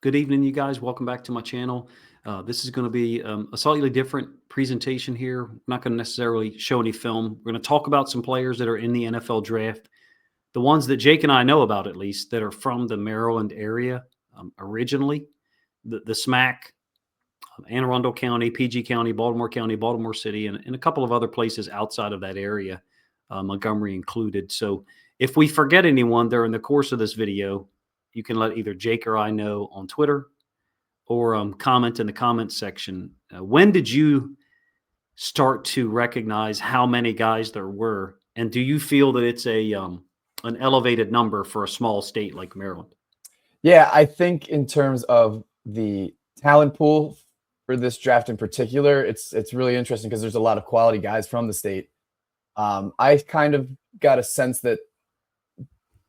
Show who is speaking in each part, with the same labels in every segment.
Speaker 1: Good evening, you guys. Welcome back to my channel. This is going to be a slightly different presentation here. I'm not going to necessarily show any film. We're going to talk about some players that are in the NFL draft, the ones that Jake and I know about at least, that are from the Maryland area originally, the SMAC, Anne Arundel County, PG County, Baltimore City, and a couple of other places outside of that area, Montgomery included. So if we forget anyone during the course of this video, you can let either Jake or I know on Twitter or comment in the comments section. When did you start to recognize how many guys there were? And do you feel that it's an elevated number for a small state like Maryland?
Speaker 2: Yeah, I think in terms of the talent pool for this draft in particular, it's really interesting because there's a lot of quality guys from the state. I kind of got a sense that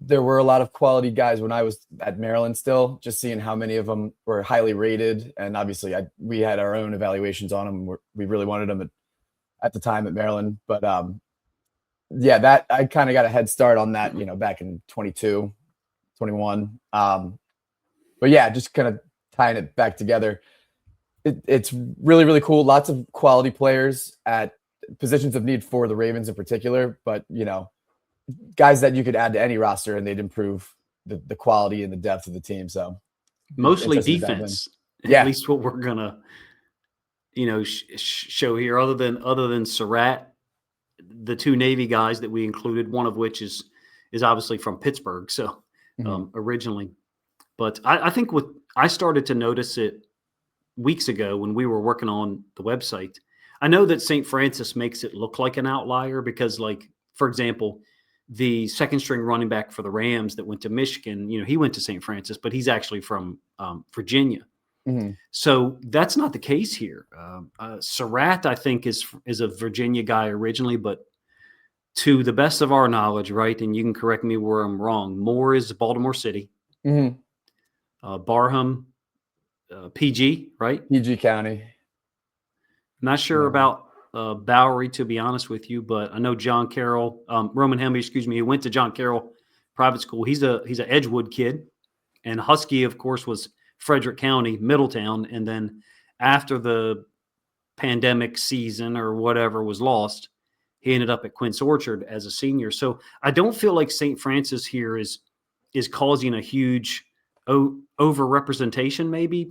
Speaker 2: there were a lot of quality guys when I was at Maryland still, just seeing how many of them were highly rated. And obviously we had our own evaluations on them. We really wanted them at the time at Maryland. But yeah, that I kind of got a head start on that, back in 22, 21. But yeah, just kind of tying it back together. It's really, really cool. Lots of quality players at positions of need for the Ravens in particular. But, guys that you could add to any roster and they'd improve the quality and the depth of the team. So
Speaker 1: mostly defense, at least what we're gonna, show here. Other than Sarratt, the two Navy guys that we included, one of which is obviously from Pittsburgh. So originally, but I think I started to notice it weeks ago when we were working on the website. I know that St. Francis makes it look like an outlier because, like, for example, the second string running back for the Rams that went to Michigan, he went to St. Francis, but he's actually from Virginia. So that's not the case here. Sarratt, I think, is a Virginia guy originally, but to the best of our knowledge, right, and you can correct me where I'm wrong, Moore is Baltimore City. Barham, PG, right?
Speaker 2: PG County.
Speaker 1: Not sure about Bowry, to be honest with you, but I know John Carroll, Roman Hemby, he went to John Carroll private school. He's an Edgewood kid, and Huskey, of course, was Frederick County, Middletown, and then after the pandemic season or whatever was lost, he ended up at Quince Orchard as a senior. So I don't feel like St. Francis here is causing a huge overrepresentation, maybe,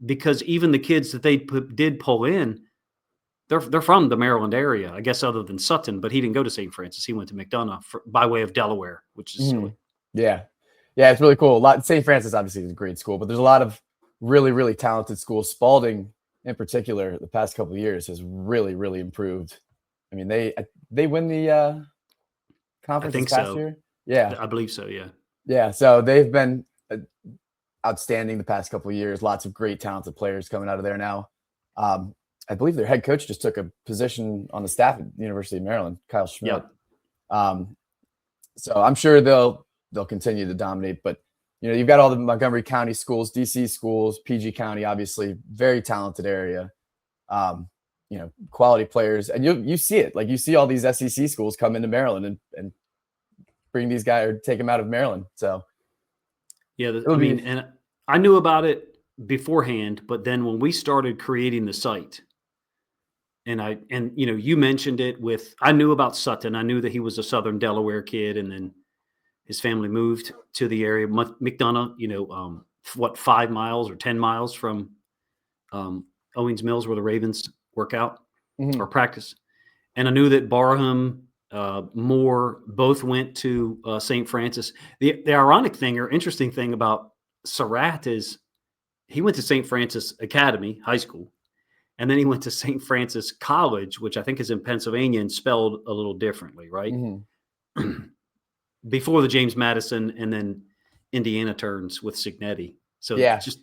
Speaker 1: because even the kids that they did pull in, they're from the Maryland area, I guess, other than Sutton, but he didn't go to St. Francis. He went to McDonough by way of Delaware, which is silly.
Speaker 2: Yeah, it's really cool. St. Francis obviously is a great school, but there's a lot of really, really talented schools. Spalding, in particular, the past couple of years has really, really improved. I mean, they win the conference this past year. Yeah,
Speaker 1: I believe so.
Speaker 2: Yeah. So they've been outstanding the past couple of years. Lots of great, talented players coming out of there now. I believe their head coach just took a position on the staff at the University of Maryland, Kyle Schmidt. So I'm sure they'll continue to dominate. But you've got all the Montgomery County schools, DC schools, PG County, obviously very talented area. Quality players, and you see it. Like, you see all these SEC schools come into Maryland and bring these guys or take them out of Maryland. So
Speaker 1: and I knew about it beforehand, but then when we started creating the site, and you mentioned it I knew about Sutton. I knew that he was a Southern Delaware kid, and then his family moved to the area, McDonough, 5 miles or 10 miles from Owings Mills, where the Ravens work out or practice. And I knew that Barham, Moore both went to St. Francis. The ironic thing or interesting thing about Sarratt is he went to St. Francis Academy High School, and then he went to St. Francis College, which I think is in Pennsylvania and spelled a little differently, right? Before the James Madison and then Indiana turns with Signetti. So it's just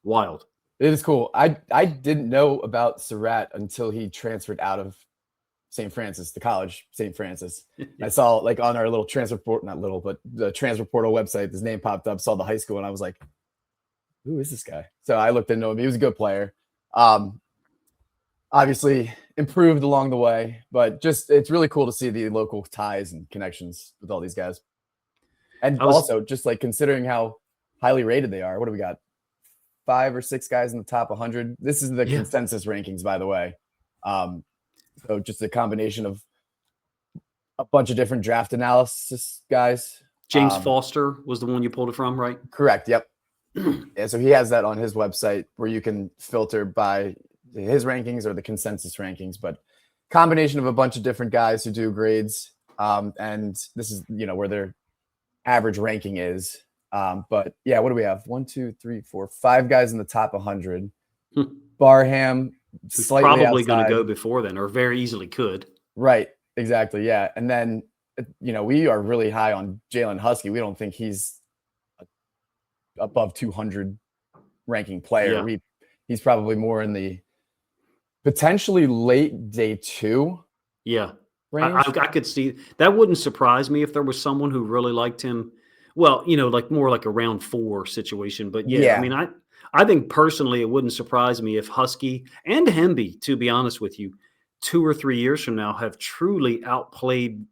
Speaker 1: wild.
Speaker 2: It is cool. I didn't know about Sarratt until he transferred out of St. Francis, the college, St. Francis. I saw, like, on our little transfer portal, not little, but the transfer portal website, his name popped up, saw the high school, and I was like, who is this guy? So I looked into him. He was a good player. Obviously improved along the way, but it's really cool to see the local ties and connections with all these guys. And also just, like, considering how highly rated they are. What do we got? 5 or 6 guys in the top 100. This is the
Speaker 1: Yeah.
Speaker 2: consensus rankings, by the way. So just a combination of a bunch of different draft analysis guys.
Speaker 1: James Foster was the one you pulled it from, right?
Speaker 2: Correct. Yep. Yeah, so he has that on his website where you can filter by his rankings or the consensus rankings, but combination of a bunch of different guys who do grades. And this is, where their average ranking is. But yeah, what do we have? 1, 2, 3, 4, 5 guys in the top 100. Barham,
Speaker 1: who's
Speaker 2: slightly
Speaker 1: probably going to
Speaker 2: outside.
Speaker 1: go before then, or very easily could.
Speaker 2: Right. Exactly. Yeah. And then, we are really high on Jalen Huskey. We don't think he's above 200 ranking player.
Speaker 1: Yeah.
Speaker 2: He's probably more in the potentially late day 2.
Speaker 1: Yeah.
Speaker 2: range.
Speaker 1: I could see that. Wouldn't surprise me if there was someone who really liked him. Well, like more like a round 4 situation. But yeah. I mean, I think personally it wouldn't surprise me if Huskey and Hemby, to be honest with you, 2 or 3 years from now have truly outplayed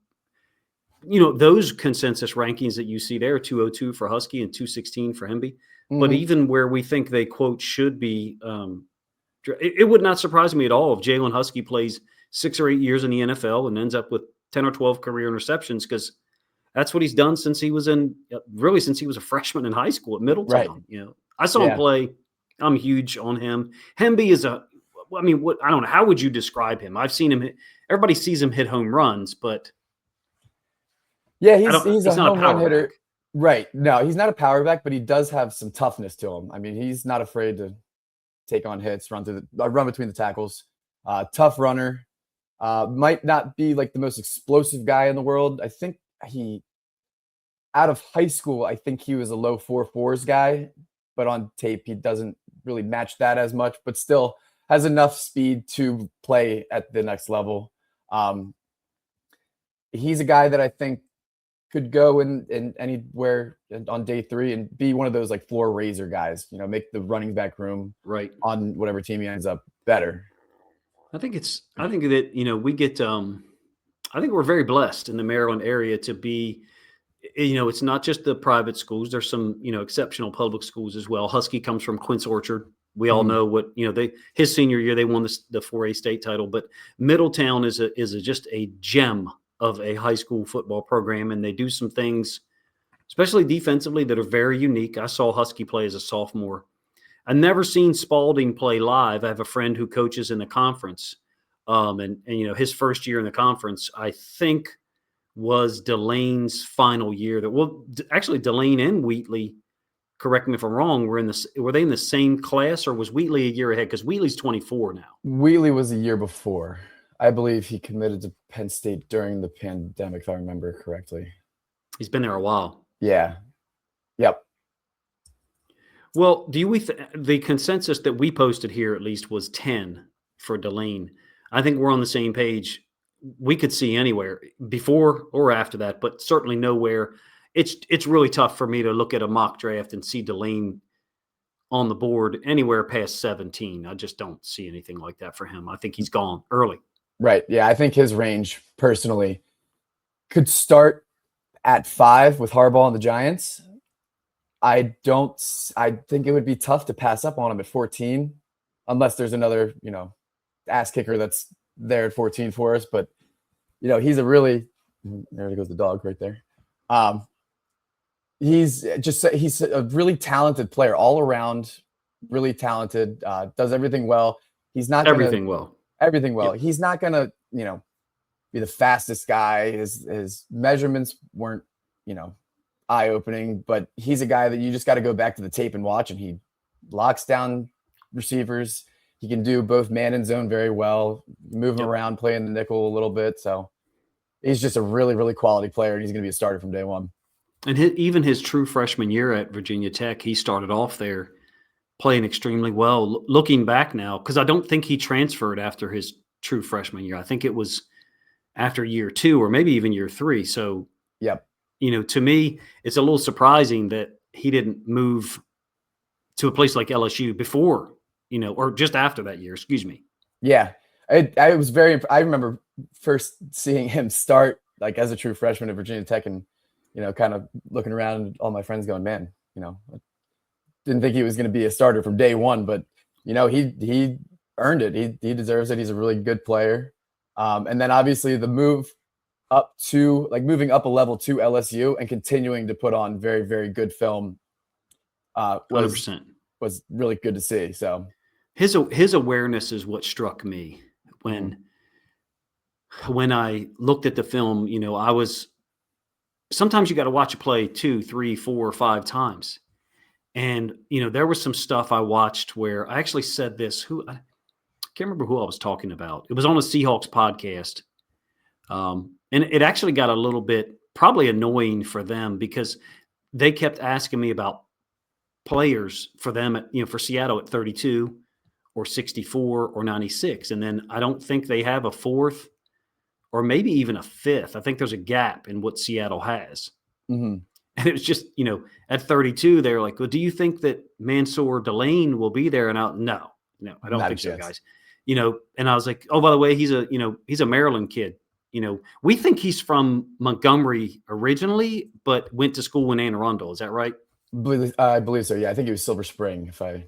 Speaker 1: those consensus rankings that you see there, 202 for Huskey and 216 for Hemby. But even where we think they, quote, should be, it would not surprise me at all if Jalen Huskey plays 6 or 8 years in the NFL and ends up with 10 or 12 career interceptions, because that's what he's done since he was since he was a freshman in high school at Middletown.
Speaker 2: Right.
Speaker 1: I saw him play. I'm huge on him. Hemby is I don't know. How would you describe him? I've seen him. Everybody sees him hit home runs, but
Speaker 2: yeah, he's a home run hitter.
Speaker 1: Back.
Speaker 2: Right. No, he's not a power back, but he does have some toughness to him. I mean, he's not afraid to take on hits, run between the tackles. Tough runner. Might not be like the most explosive guy in the world. I think out of high school, I think he was a low 4.4s guy, but on tape, he doesn't really match that as much, but still has enough speed to play at the next level. He's a guy that I think could go in anywhere on day 3 and be one of those like floor raiser guys, make the running back room
Speaker 1: right
Speaker 2: on whatever team he ends up better.
Speaker 1: I think that, we get, I think we're very blessed in the Maryland area to be, it's not just the private schools. There's some, exceptional public schools as well. Husky comes from Quince Orchard. We all know what, his senior year, they won the 4A state title, but Middletown is just a gem of a high school football program. And they do some things, especially defensively, that are very unique. I saw Husky play as a sophomore. I've never seen Spalding play live. I have a friend who coaches in the conference. And his first year in the conference, I think, was Delane's final year. Actually, Delane and Wheatley, correct me if I'm wrong, were they in the same class, or was Wheatley a year ahead? Because Wheatley's 24 now.
Speaker 2: Wheatley was a year before. I believe he committed to Penn State during the pandemic, if I remember correctly.
Speaker 1: He's been there a while.
Speaker 2: Yeah. Yep.
Speaker 1: Well, the consensus that we posted here at least was 10 for Delane. I think we're on the same page. We could see anywhere before or after that, but certainly nowhere. It's really tough for me to look at a mock draft and see Delane on the board anywhere past 17. I just don't see anything like that for him. I think he's gone early. Right.
Speaker 2: Yeah, I think his range personally could start at 5 with Harbaugh and the Giants. I think it would be tough to pass up on him at 14, unless there's another, ass kicker that's there at 14 for us. But, he's there goes the dog right there. He's a really talented player all around, really talented, does everything well. He's not
Speaker 1: everything well.
Speaker 2: Yep. He's not going to, be the fastest guy. His measurements weren't, eye-opening, but he's a guy that you just got to go back to the tape and watch, and he locks down receivers. He can do both man and zone very well, move him around, playing the nickel a little bit. So he's just a really, really quality player, and he's going to be a starter from day one.
Speaker 1: And even his true freshman year at Virginia Tech, he started off there playing extremely well. Looking back now, because I don't think he transferred after his true freshman year. I think it was after year 2 or maybe even year 3. So,
Speaker 2: yep.
Speaker 1: To me, it's a little surprising that he didn't move to a place like LSU before, or just after that year, excuse me.
Speaker 2: Yeah. I was I remember first seeing him start like as a true freshman at Virginia Tech, and, kind of looking around and all my friends going, man, didn't think he was going to be a starter from day one, but he earned it. He deserves it. He's a really good player. And then obviously the move up to moving up a level to LSU and continuing to put on very, very good film was
Speaker 1: 100%.
Speaker 2: was really good to see. So
Speaker 1: his awareness is what struck me when I looked at the film. I was sometimes you got to watch a play 2, 3, 4, 5 times. And, there was some stuff I watched where I actually said this, I can't remember who I was talking about. It was on a Seahawks podcast. And it actually got a little bit probably annoying for them because they kept asking me about players for them for Seattle at 32 or 64 or 96. And then I don't think they have a fourth or maybe even a fifth. I think there's a gap in what Seattle has.
Speaker 2: Mm-hmm.
Speaker 1: And it was just, at 32, they're like, well, do you think that Mansoor Delane will be there? And no, I don't think so, guys. And I was like, oh, by the way, he's a Maryland kid. We think he's from Montgomery originally, but went to school in Anne Arundel. Is that right?
Speaker 2: I believe so. Yeah, I think it was Silver Spring, if I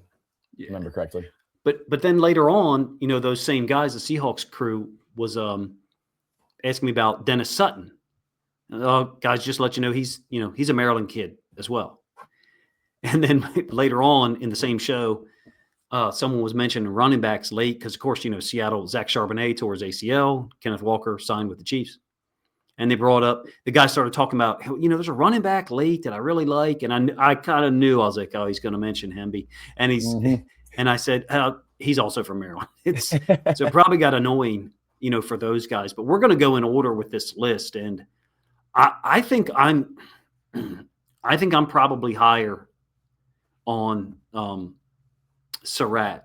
Speaker 2: remember correctly.
Speaker 1: But then later on, those same guys, the Seahawks crew was asking me about Dennis-Sutton. Guys, just let you know he's a Maryland kid as well. And then later on in the same show, someone was mentioning running backs late because, of course, Seattle, Zach Charbonnet tore his ACL. Kenneth Walker signed with the Chiefs. And they brought up – the guy started talking about, there's a running back late that I really like. And I kind of knew. I was like, oh, he's going to mention Hemby. And and I said, he's also from Maryland. So it probably got annoying, for those guys. But we're going to go in order with this list. And I think I'm probably higher on Sarratt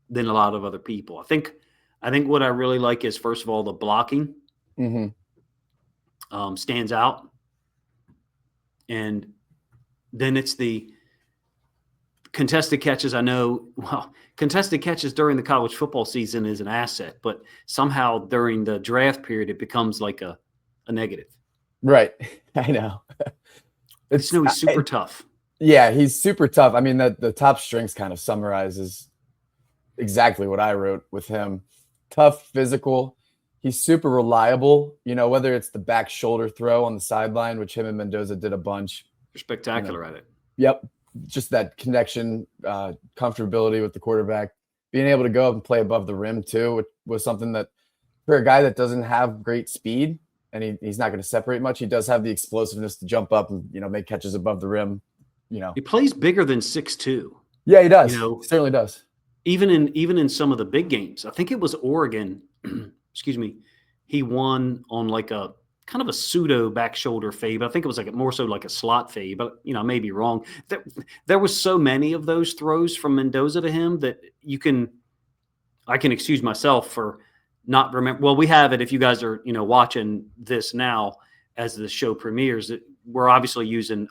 Speaker 1: than a lot of other people. I think what I really like is, first of all, the blocking stands out, and then it's the contested catches. I know, contested catches during the college football season is an asset, but somehow during the draft period it becomes like a negative.
Speaker 2: Right, I know.
Speaker 1: He's super tough.
Speaker 2: Yeah, he's super tough. I mean, the top strings kind of summarizes exactly what I wrote with him. Tough, physical. He's super reliable, whether it's the back shoulder throw on the sideline, which him and Mendoza did a bunch.
Speaker 1: They're spectacular at it.
Speaker 2: Yep. Just that connection, comfortability with the quarterback. Being able to go up and play above the rim, too, was something that for a guy that doesn't have great speed and he's not going to separate much, he does have the explosiveness to jump up and, make catches above the rim. He
Speaker 1: plays bigger than 6'2".
Speaker 2: Yeah, he does. He certainly does.
Speaker 1: Even in some of the big games. I think it was Oregon, excuse me, he won on like a kind of a pseudo back shoulder fade, but I think it was more so like a slot fade, but I may be wrong. There was so many of those throws from Mendoza to him that I can excuse myself for not remember. Well, we have it if you guys are, watching this now as the show premieres. We're obviously using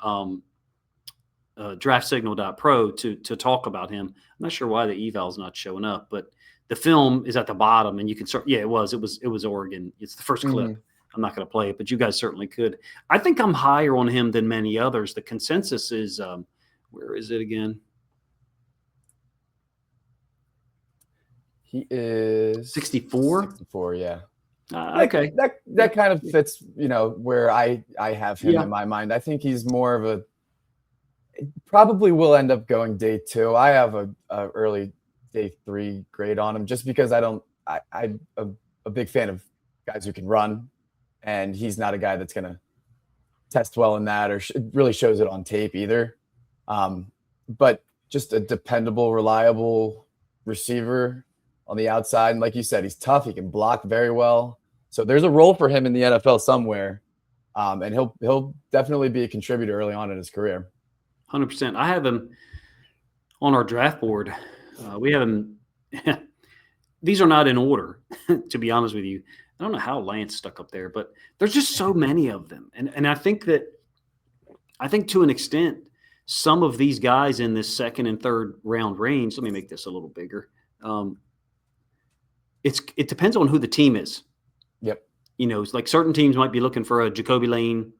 Speaker 1: draftsignal.pro to talk about him. I'm not sure why the eval's not showing up, but the film is at the bottom and you can start. Yeah, it was Oregon. It's the first clip. I'm not going to play it, but you guys certainly could. I think I'm higher on him than many others. The consensus is, where is it again?
Speaker 2: He is
Speaker 1: 64.
Speaker 2: 64, yeah.
Speaker 1: Okay.
Speaker 2: That kind of fits, where I have him in my mind. I think he's more of probably will end up going day 2. I have a early day 3 grade on him just because I'm a big fan of guys who can run, and he's not a guy that's going to test well in that or really shows it on tape either. But just a dependable, reliable receiver on the outside. And like you said, he's tough. He can block very well. So there's a role for him in the NFL somewhere. And he'll definitely be a contributor early on in his career.
Speaker 1: 100%. I have him on our draft board. We have him. These are not in order, to be honest with you. I don't know how Lance stuck up there, but there's just so many of them. And I think to an extent, some of these guys in this second and third round range, let me make this a little bigger. It depends on who the team is.
Speaker 2: Yep.
Speaker 1: It's like certain teams might be looking for a Jacoby Lane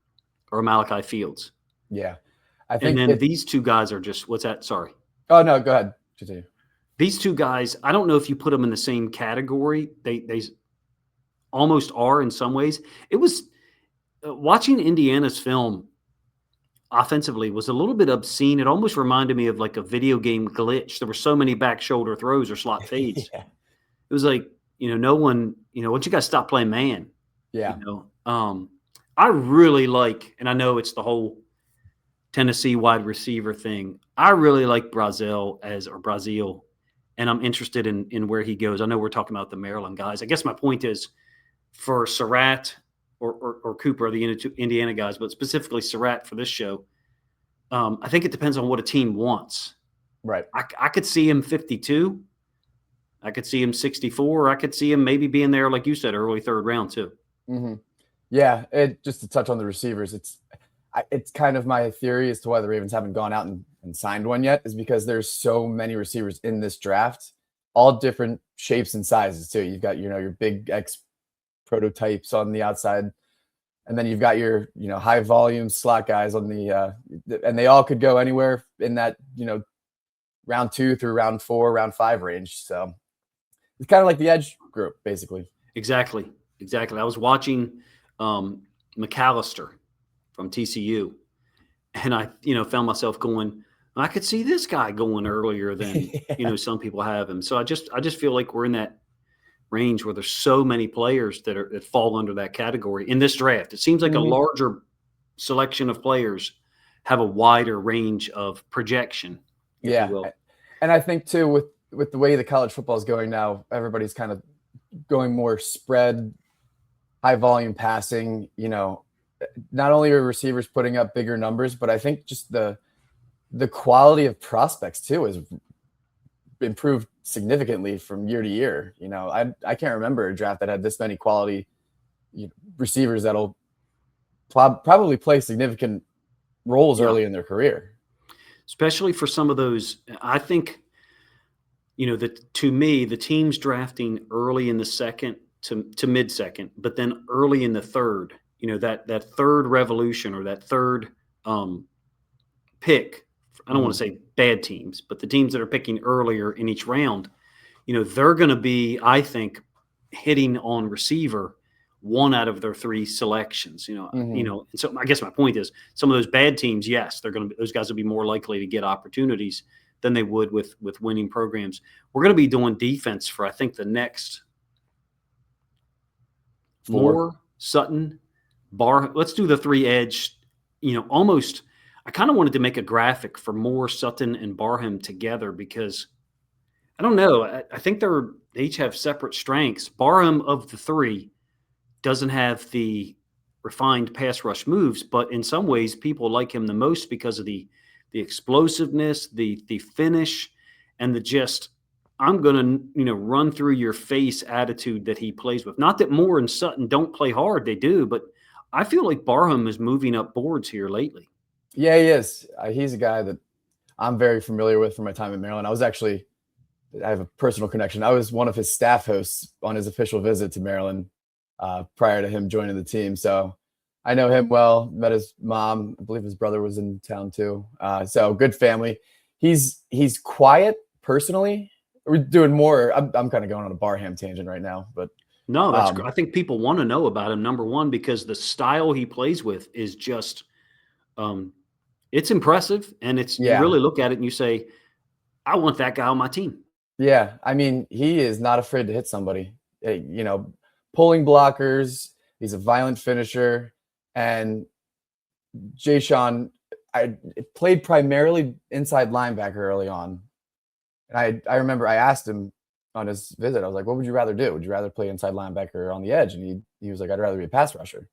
Speaker 1: or a Malachi Fields.
Speaker 2: Yeah. I
Speaker 1: And
Speaker 2: think
Speaker 1: then these two guys are just, what's that? Sorry.
Speaker 2: Oh no, go ahead. Continue.
Speaker 1: These two guys, I don't know if you put them in the same category. They almost are in some ways. It was watching Indiana's film offensively was a little bit obscene. It almost reminded me of like a video game glitch. There were so many back shoulder throws or slot fades.
Speaker 2: Yeah.
Speaker 1: It was like, no one, once you guys stop playing man,
Speaker 2: Yeah.
Speaker 1: I really like, and I know it's the whole Tennessee wide receiver thing. I really like Brazil, and I'm interested in where he goes. I know we're talking about the Maryland guys. I guess my point is for Sarratt or Cooper, the Indiana guys, but specifically Sarratt for this show, I think it depends on what a team wants.
Speaker 2: Right.
Speaker 1: I could see him 52. I could see him 64. I could see him maybe being there, like you said, early third round too.
Speaker 2: Mm-hmm. Yeah. Just to touch on the receivers, it's kind of my theory as to why the Ravens haven't gone out and signed one yet is because there's so many receivers in this draft, all different shapes and sizes too. You've got, your big X prototypes on the outside, and then you've got your, high volume slot guys on the, and they all could go anywhere in that, round 2 through round 4, round 5 range. So it's kind of like the edge group, basically.
Speaker 1: Exactly. I was watching McAllister from TCU, and I, found myself going, I could see this guy going earlier than, some people have him. So I just feel like we're in that range where there's so many players that fall under that category in this draft. It seems like a larger selection of players have a wider range of projection, if you will.
Speaker 2: And I think too, with the way the college football is going now, everybody's kind of going more spread, high volume passing. Not only are receivers putting up bigger numbers, but I think just the quality of prospects too has improved significantly from year to year. I can't remember a draft that had this many quality receivers that'll probably play significant roles early in their career.
Speaker 1: Especially for some of those, I think, to me, the teams drafting early in the second to mid second, but then early in the third, that third revolution or that third pick. I don't want to say bad teams, but the teams that are picking earlier in each round, they're going to be, I think, hitting on receiver 1 out of their 3 selections. And so I guess my point is some of those bad teams, yes, those guys will be more likely to get opportunities than they would with winning programs. We're going to be doing defense for, I think, the next
Speaker 2: 4.
Speaker 1: Moore, Sutton, Barham. Let's do the 3 edge, almost. I kind of wanted to make a graphic for Moore, Sutton, and Barham together because I don't know. I think they each have separate strengths. Barham of the 3 doesn't have the refined pass rush moves, but in some ways people like him the most because of the explosiveness, the finish, and the just I'm going to run through your face attitude that he plays with. Not that Moore and Sutton don't play hard, they do, but I feel like Barham is moving up boards here lately.
Speaker 2: Yeah, he is. He's a guy that I'm very familiar with from my time in Maryland. I have a personal connection. I was one of his staff hosts on his official visit to Maryland prior to him joining the team. So I know him well, met his mom. I believe his brother was in town too. So good family. He's quiet personally. We're doing more. I'm kind of going on a Barham tangent right now, but
Speaker 1: no, that's I think people want to know about him, number one, because the style he plays with is just it's impressive. And you really look at it and you say, I want that guy on my team.
Speaker 2: Yeah. I mean, he is not afraid to hit somebody, pulling blockers. He's a violent finisher. And Jaishawn, I played primarily inside linebacker early on. And I remember I asked him on his visit, I was like, what would you rather do? Would you rather play inside linebacker on the edge? And he was like, I'd rather be a pass rusher.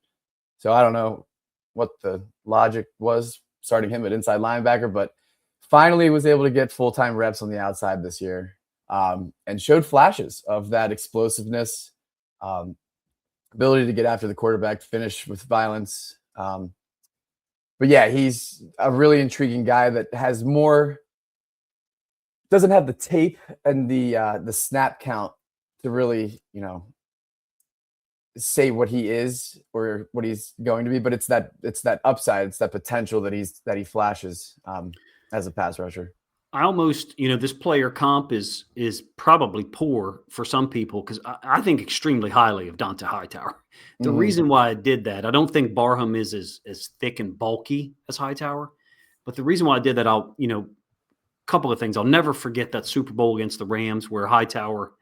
Speaker 2: So I don't know what the logic was starting him at inside linebacker, but finally was able to get full-time reps on the outside this year and showed flashes of that explosiveness, ability to get after the quarterback, finish with violence. But yeah, he's a really intriguing guy that has doesn't have the tape and the snap count to really, say what he is or what he's going to be, but it's that upside, it's that potential that he flashes as a pass rusher.
Speaker 1: I almost, this player comp is probably poor for some people because I think extremely highly of Dont'a Hightower. The reason why I did that, I don't think Barham is as thick and bulky as Hightower, but the reason why I did that, a couple of things. I'll never forget that Super Bowl against the Rams where Hightower,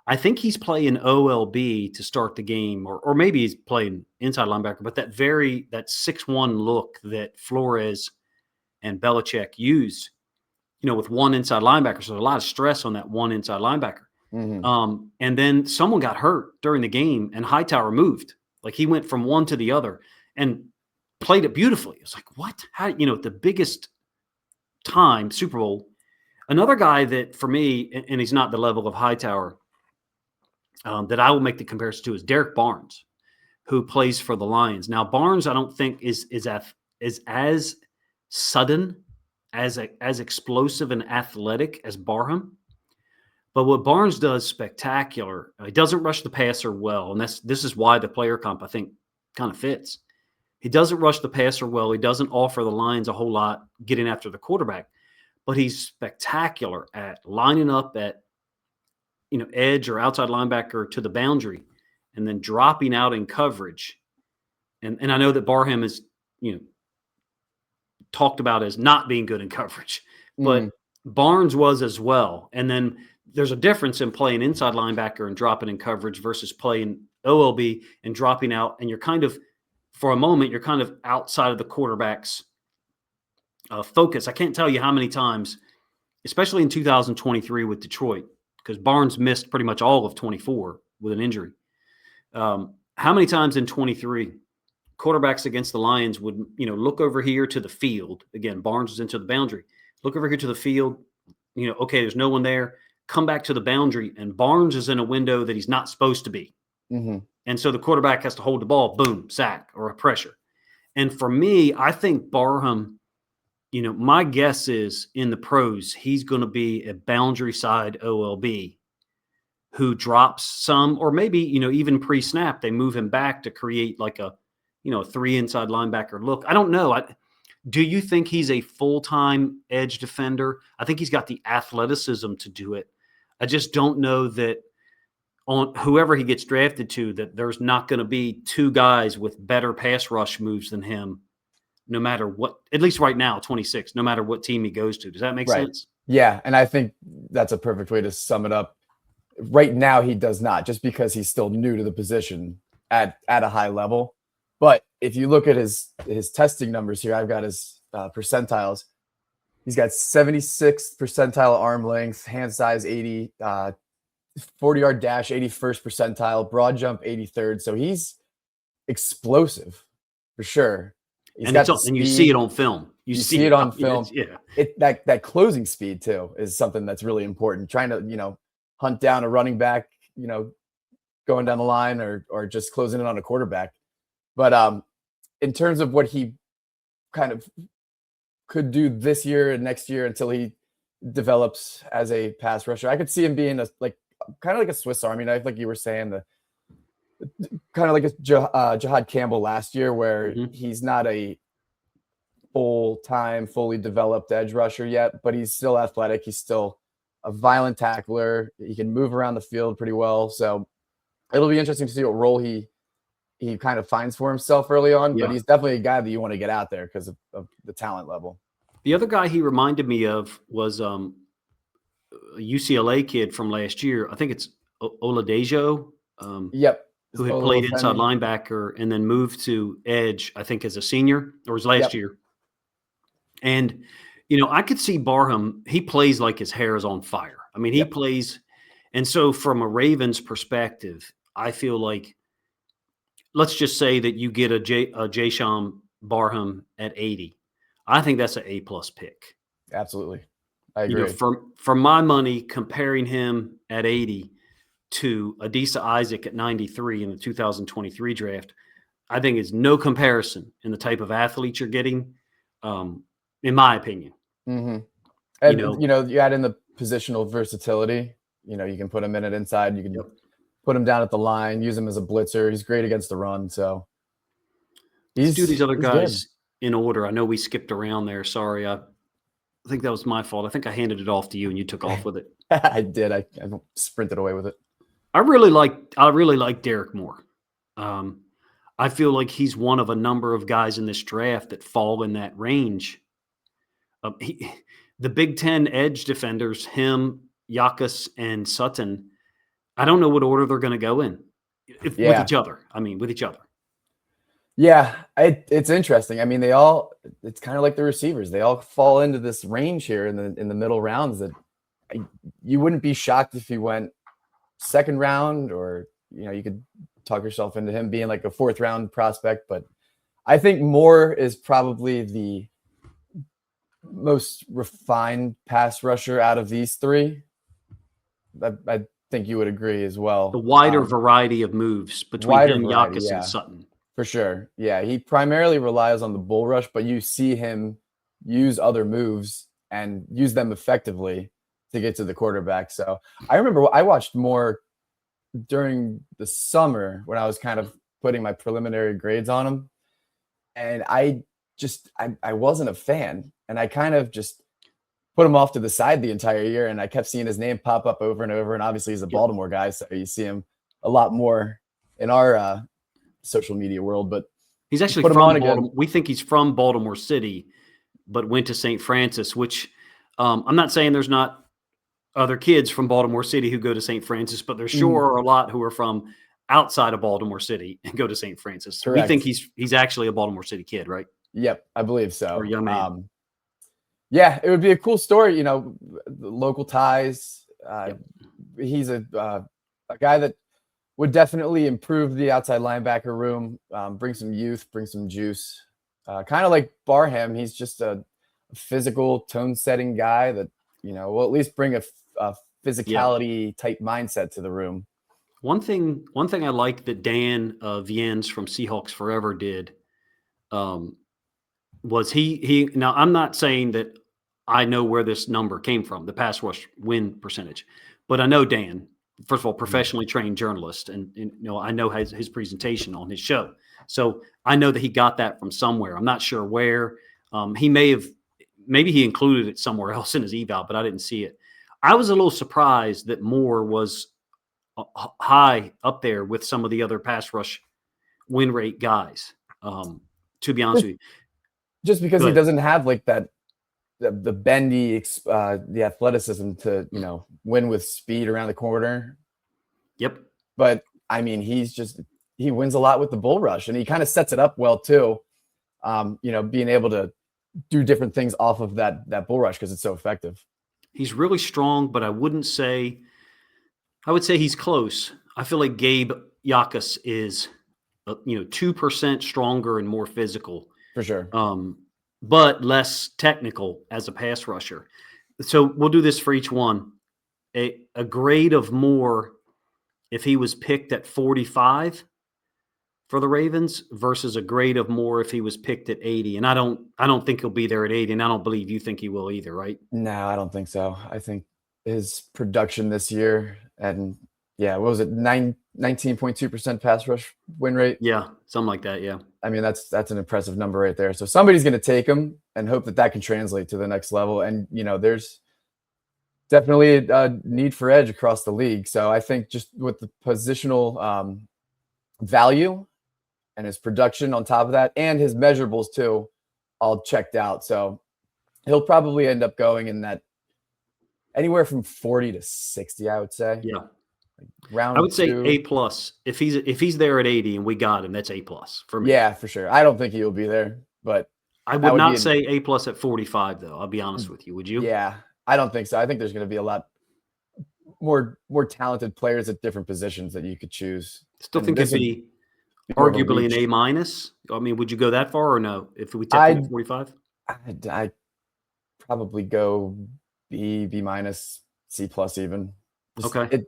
Speaker 1: I think he's playing OLB to start the game, or maybe he's playing inside linebacker, but that 6'1" look that Flores and Belichick used, with one inside linebacker. So there's a lot of stress on that one inside linebacker. And then someone got hurt during the game and Hightower moved. Like he went from one to the other and played it beautifully. It's like, what? How, the biggest time, Super Bowl. Another guy that for me, and he's not the level of Hightower, that I will make the comparison to is Derrick Barnes, who plays for the Lions. Now, Barnes, I don't think is as sudden, as explosive and athletic as Barham. But what Barnes does spectacular. He doesn't rush the passer well, and this is why the player comp, I think, kind of fits. He doesn't rush the passer well. He doesn't offer the Lions a whole lot getting after the quarterback, but he's spectacular at lining up at edge or outside linebacker to the boundary and then dropping out in coverage. And I know that Barham is, talked about as not being good in coverage, but Barnes was as well. And then there's a difference in playing inside linebacker and dropping in coverage versus playing OLB and dropping out. And you're kind of, for a moment, you're kind of outside of the quarterback's focus. I can't tell you how many times, especially in 2023 with Detroit, because Barnes missed pretty much all of 24 with an injury. How many times in 23 quarterbacks against the Lions would, look over here to the field. Again, Barnes is into the boundary. Look over here to the field. Okay, there's no one there. Come back to the boundary, and Barnes is in a window that he's not supposed to be. And so the quarterback has to hold the ball, boom, sack, or a pressure. And for me, I think Barham, my guess is in the pros, he's going to be a boundary side OLB who drops some, or maybe, even pre-snap, they move him back to create like a 3 inside linebacker look. I don't know. Do you think he's a full-time edge defender? I think he's got the athleticism to do it. I just don't know that on whoever he gets drafted to, that there's not going to be two guys with better pass rush moves than him, no matter what, at least right now, 26, no matter what team he goes to. Does that make sense?
Speaker 2: Yeah. And I think that's a perfect way to sum it up. Right now, he does not, just because he's still new to the position at a high level. But if you look at his testing numbers here, I've got his percentiles. He's got 76th percentile arm length, hand size 80, 40-yard dash 81st percentile, broad jump 83rd. So he's explosive for sure.
Speaker 1: And you see it on film. You see
Speaker 2: it on film.
Speaker 1: Yeah.
Speaker 2: That closing speed too is something that's really important. Trying to hunt down a running back, going down the line or just closing in on a quarterback. But in terms of what he kind of could do this year and next year until he develops as a pass rusher, I could see him being kind of like a Swiss Army knife, like you were saying, kind of like a Jahad Campbell last year, where he's not a full-time, fully developed edge rusher yet, but he's still athletic. He's still a violent tackler. He can move around the field pretty well. So it'll be interesting to see what role he kind of finds for himself early on, but he's definitely a guy that you want to get out there because of the talent level.
Speaker 1: The other guy he reminded me of was a UCLA kid from last year. I think it's Oladejo. Who had played inside linebacker and then moved to edge, I think, as a senior, or his last year. And, I could see Barham, he plays like his hair is on fire. I mean, he plays. And so from a Ravens perspective, I feel like, let's just say that you get a Jaishawn Barham at 80. I think that's an A-plus pick.
Speaker 2: Absolutely. I agree.
Speaker 1: For my money, comparing him at 80 to Adisa Isaac at 93 in the 2023 draft, I think is no comparison in the type of athlete you're getting, in my opinion.
Speaker 2: And, you add in the positional versatility. You can put him in it inside. You can put him down at the line, use him as a blitzer. He's great against the run. So
Speaker 1: Let's do these other
Speaker 2: he's
Speaker 1: guys in order. I know we skipped around there. Sorry. I think that was my fault. I think I handed it off to you and you took off with it.
Speaker 2: good. I did. I sprinted away with it.
Speaker 1: I really like Derrick Moore. I feel like he's one of a number of guys in this draft that fall in that range. The Big Ten edge defenders, him, Yakus, and Sutton, I don't know what order they're going to go in with each other. With each other.
Speaker 2: Yeah, it's interesting. I mean, it's kind of like the receivers. They all fall into this range here in the middle rounds that you wouldn't be shocked if he went second round, or, you could talk yourself into him being like a fourth round prospect. But I think Moore is probably the most refined pass rusher out of these three. I think you would agree as well.
Speaker 1: The wider variety of moves between him, Yakus, and Sutton.
Speaker 2: For sure. Yeah, he primarily relies on the bull rush, but you see him use other moves and use them effectively to get to the quarterback. So I remember I watched Moore during the summer when I was kind of putting my preliminary grades on him. And I wasn't a fan. And I kind of just put him off to the side the entire year. And I kept seeing his name pop up over and over. And obviously he's a Baltimore guy, so you see him a lot more in our social media world. But
Speaker 1: he's actually from Baltimore. We think he's from Baltimore City, but went to St. Francis, which I'm not saying there's not other kids from Baltimore City who go to St. Francis, but there sure are a lot who are from outside of Baltimore City and go to St. Francis. Correct. We think he's actually a Baltimore City kid, right?
Speaker 2: Yep, I believe so.
Speaker 1: Or young man.
Speaker 2: Yeah, it would be a cool story, local ties. He's a guy that would definitely improve the outside linebacker room, bring some youth, bring some juice. Kind of like Barham, he's just a physical, tone-setting guy that, will at least bring a physicality type mindset to the room.
Speaker 1: One thing I like that Dan Viens from Seahawks Forever did was he. Now, I'm not saying that I know where this number came from, the pass rush win percentage, but I know Dan. First of all, professionally trained journalist, and I know his presentation on his show, so I know that he got that from somewhere. I'm not sure where. Maybe he included it somewhere else in his eval, but I didn't see it. I was a little surprised that Moore was high up there with some of the other pass rush win rate guys. To be honest with you,
Speaker 2: just because he doesn't have like that. The bendy, the athleticism to, win with speed around the corner.
Speaker 1: Yep.
Speaker 2: But I mean, he wins a lot with the bull rush, and he kind of sets it up well too. Being able to do different things off of that bull rush because it's so effective.
Speaker 1: He's really strong, but I would say he's close. I feel like Gabe Yakus is, 2% stronger and more physical.
Speaker 2: For sure.
Speaker 1: But less technical as a pass rusher. So we'll do this for each one. A grade of Moore if he was picked at 45 for the Ravens versus a grade of Moore if he was picked at 80. And I don't think he'll be there at 80, and I don't believe you think he will either, right?
Speaker 2: No, I don't think so. I think his production this year and what was it? 19.2% pass rush win rate.
Speaker 1: Yeah, something like that. Yeah.
Speaker 2: I mean, that's an impressive number right there. So somebody's going to take him and hope that can translate to the next level. And, there's definitely a need for edge across the league. So I think just with the positional value and his production on top of that and his measurables too, all checked out. So he'll probably end up going in that anywhere from 40 to 60, I would say.
Speaker 1: Yeah.
Speaker 2: Round
Speaker 1: I would say
Speaker 2: two.
Speaker 1: A+. If he's there at 80 and we got him, that's A+ for me.
Speaker 2: Yeah, for sure. I don't think he will be there, but
Speaker 1: I would not say A+ at 45 though. I'll be honest with you. Would you?
Speaker 2: Yeah, I don't think so. I think there's going to be a lot more talented players at different positions that you could choose.
Speaker 1: Still think it'd be arguably an A-. I mean, would you go that far or no? If we take him at 45,
Speaker 2: I'd probably go B-, C+ even.
Speaker 1: Okay.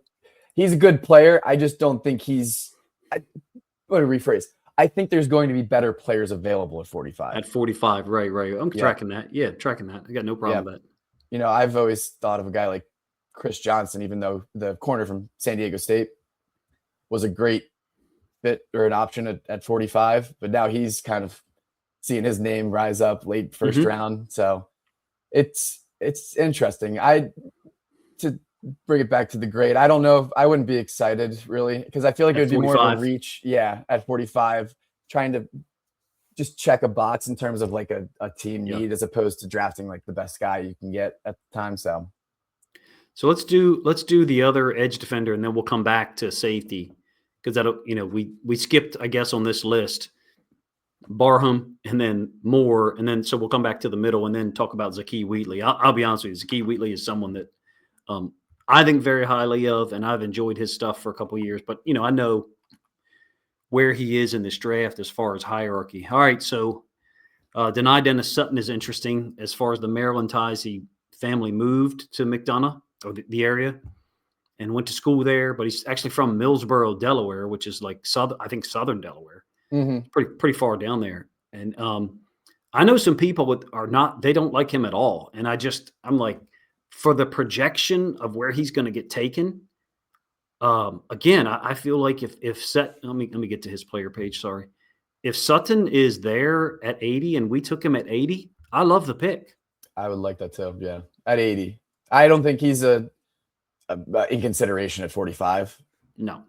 Speaker 2: He's a good player. I just don't think let me rephrase. I think there's going to be better players available at 45.
Speaker 1: At 45, right. I'm tracking that. Yeah, tracking that. I got no problem with that.
Speaker 2: I've always thought of a guy like Chris Johnson, even though the corner from San Diego State. was a great fit or an option at 45, but now he's kind of seeing his name rise up late first round. So it's interesting. To bring it back to the grade, I don't know if I wouldn't be excited really, because I feel like it would be more of a reach. Yeah, at 45, trying to just check a box in terms of like a team need, as opposed to drafting like the best guy you can get at the time. So
Speaker 1: let's do the other edge defender, and then we'll come back to safety, because that, we skipped, I guess, on this list Barham and then Moore, and then so we'll come back to the middle and then talk about Zakee Wheatley. I'll be honest with you, Zakee Wheatley is someone that I think very highly of, and I've enjoyed his stuff for a couple of years. But I know where he is in this draft as far as hierarchy. All right, so Dani Dennis-Sutton is interesting as far as the Maryland ties. He family moved to McDonough, or the area, and went to school there. But he's actually from Millsboro, Delaware, which is like southern Delaware. Pretty far down there. And I know some people they don't like him at all. And I'm like, for the projection of where he's going to get taken, again, I feel like let me get to his player page. Sorry. If Sutton is there at 80 and we took him at 80, I love the pick. I
Speaker 2: would like that too. Yeah. At 80. I don't think he's in consideration at 45.
Speaker 1: No.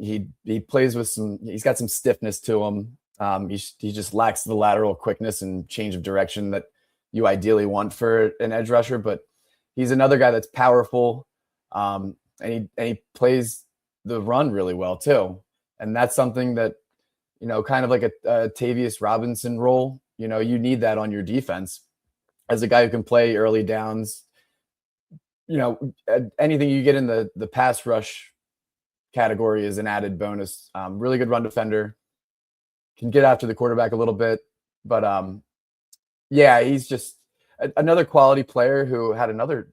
Speaker 2: He plays with he's got some stiffness to him. He just lacks the lateral quickness and change of direction that you ideally want for an edge rusher, but he's another guy that's powerful. And he plays the run really well too. And that's something that, kind of like a Tavius Robinson role, you need that on your defense as a guy who can play early downs. Anything you get in the pass rush category is an added bonus. Really good run defender, can get after the quarterback a little bit, but yeah, he's just another quality player who had another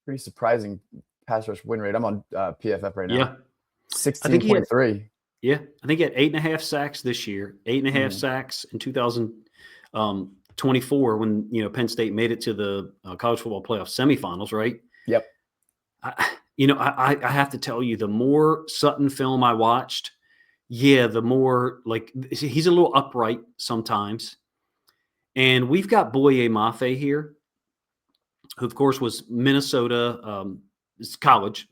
Speaker 2: pretty surprising pass rush win rate. I'm on PFF right now.
Speaker 1: Yeah.
Speaker 2: 16.3.
Speaker 1: Yeah. I think he had 8.5 sacks this year, 8.5 sacks in 2024 when, Penn State made it to the college football playoff semifinals, right?
Speaker 2: Yep.
Speaker 1: I have to tell you, the more Sutton film I watched, the more like he's a little upright sometimes. And we've got Boye Mafe here, who of course was Minnesota college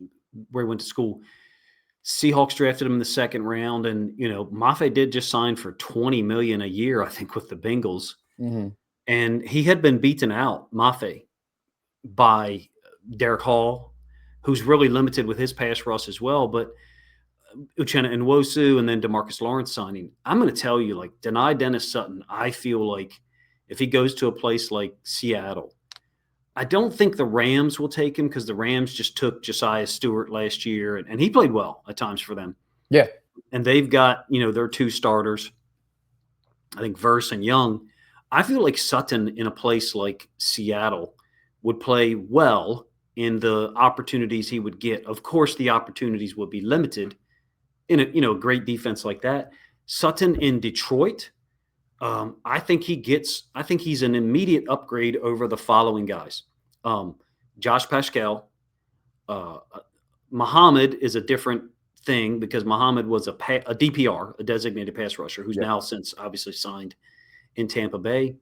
Speaker 1: where he went to school. Seahawks drafted him in the second round, and Mafe did just sign for $20 million a year, I think, with the Bengals. And he had been beaten out, Mafe, by Derek Hall, who's really limited with his pass rush as well. But Uchenna Nwosu and then DeMarcus Lawrence signing. I'm going to tell you, like Dani Dennis-Sutton, I feel like if he goes to a place like Seattle, I don't think the Rams will take him, because the Rams just took Josiah Stewart last year, and he played well at times for them.
Speaker 2: Yeah.
Speaker 1: And they've got, their two starters, I think Verse and Young. I feel like Sutton in a place like Seattle would play well in the opportunities he would get. Of course, the opportunities would be limited in a great defense like that. Sutton in Detroit, I think he's an immediate upgrade over the following guys. Josh Paschal. Muhammad is a different thing, because Muhammad was a DPR, a designated pass rusher, who's now since obviously signed in Tampa Bay.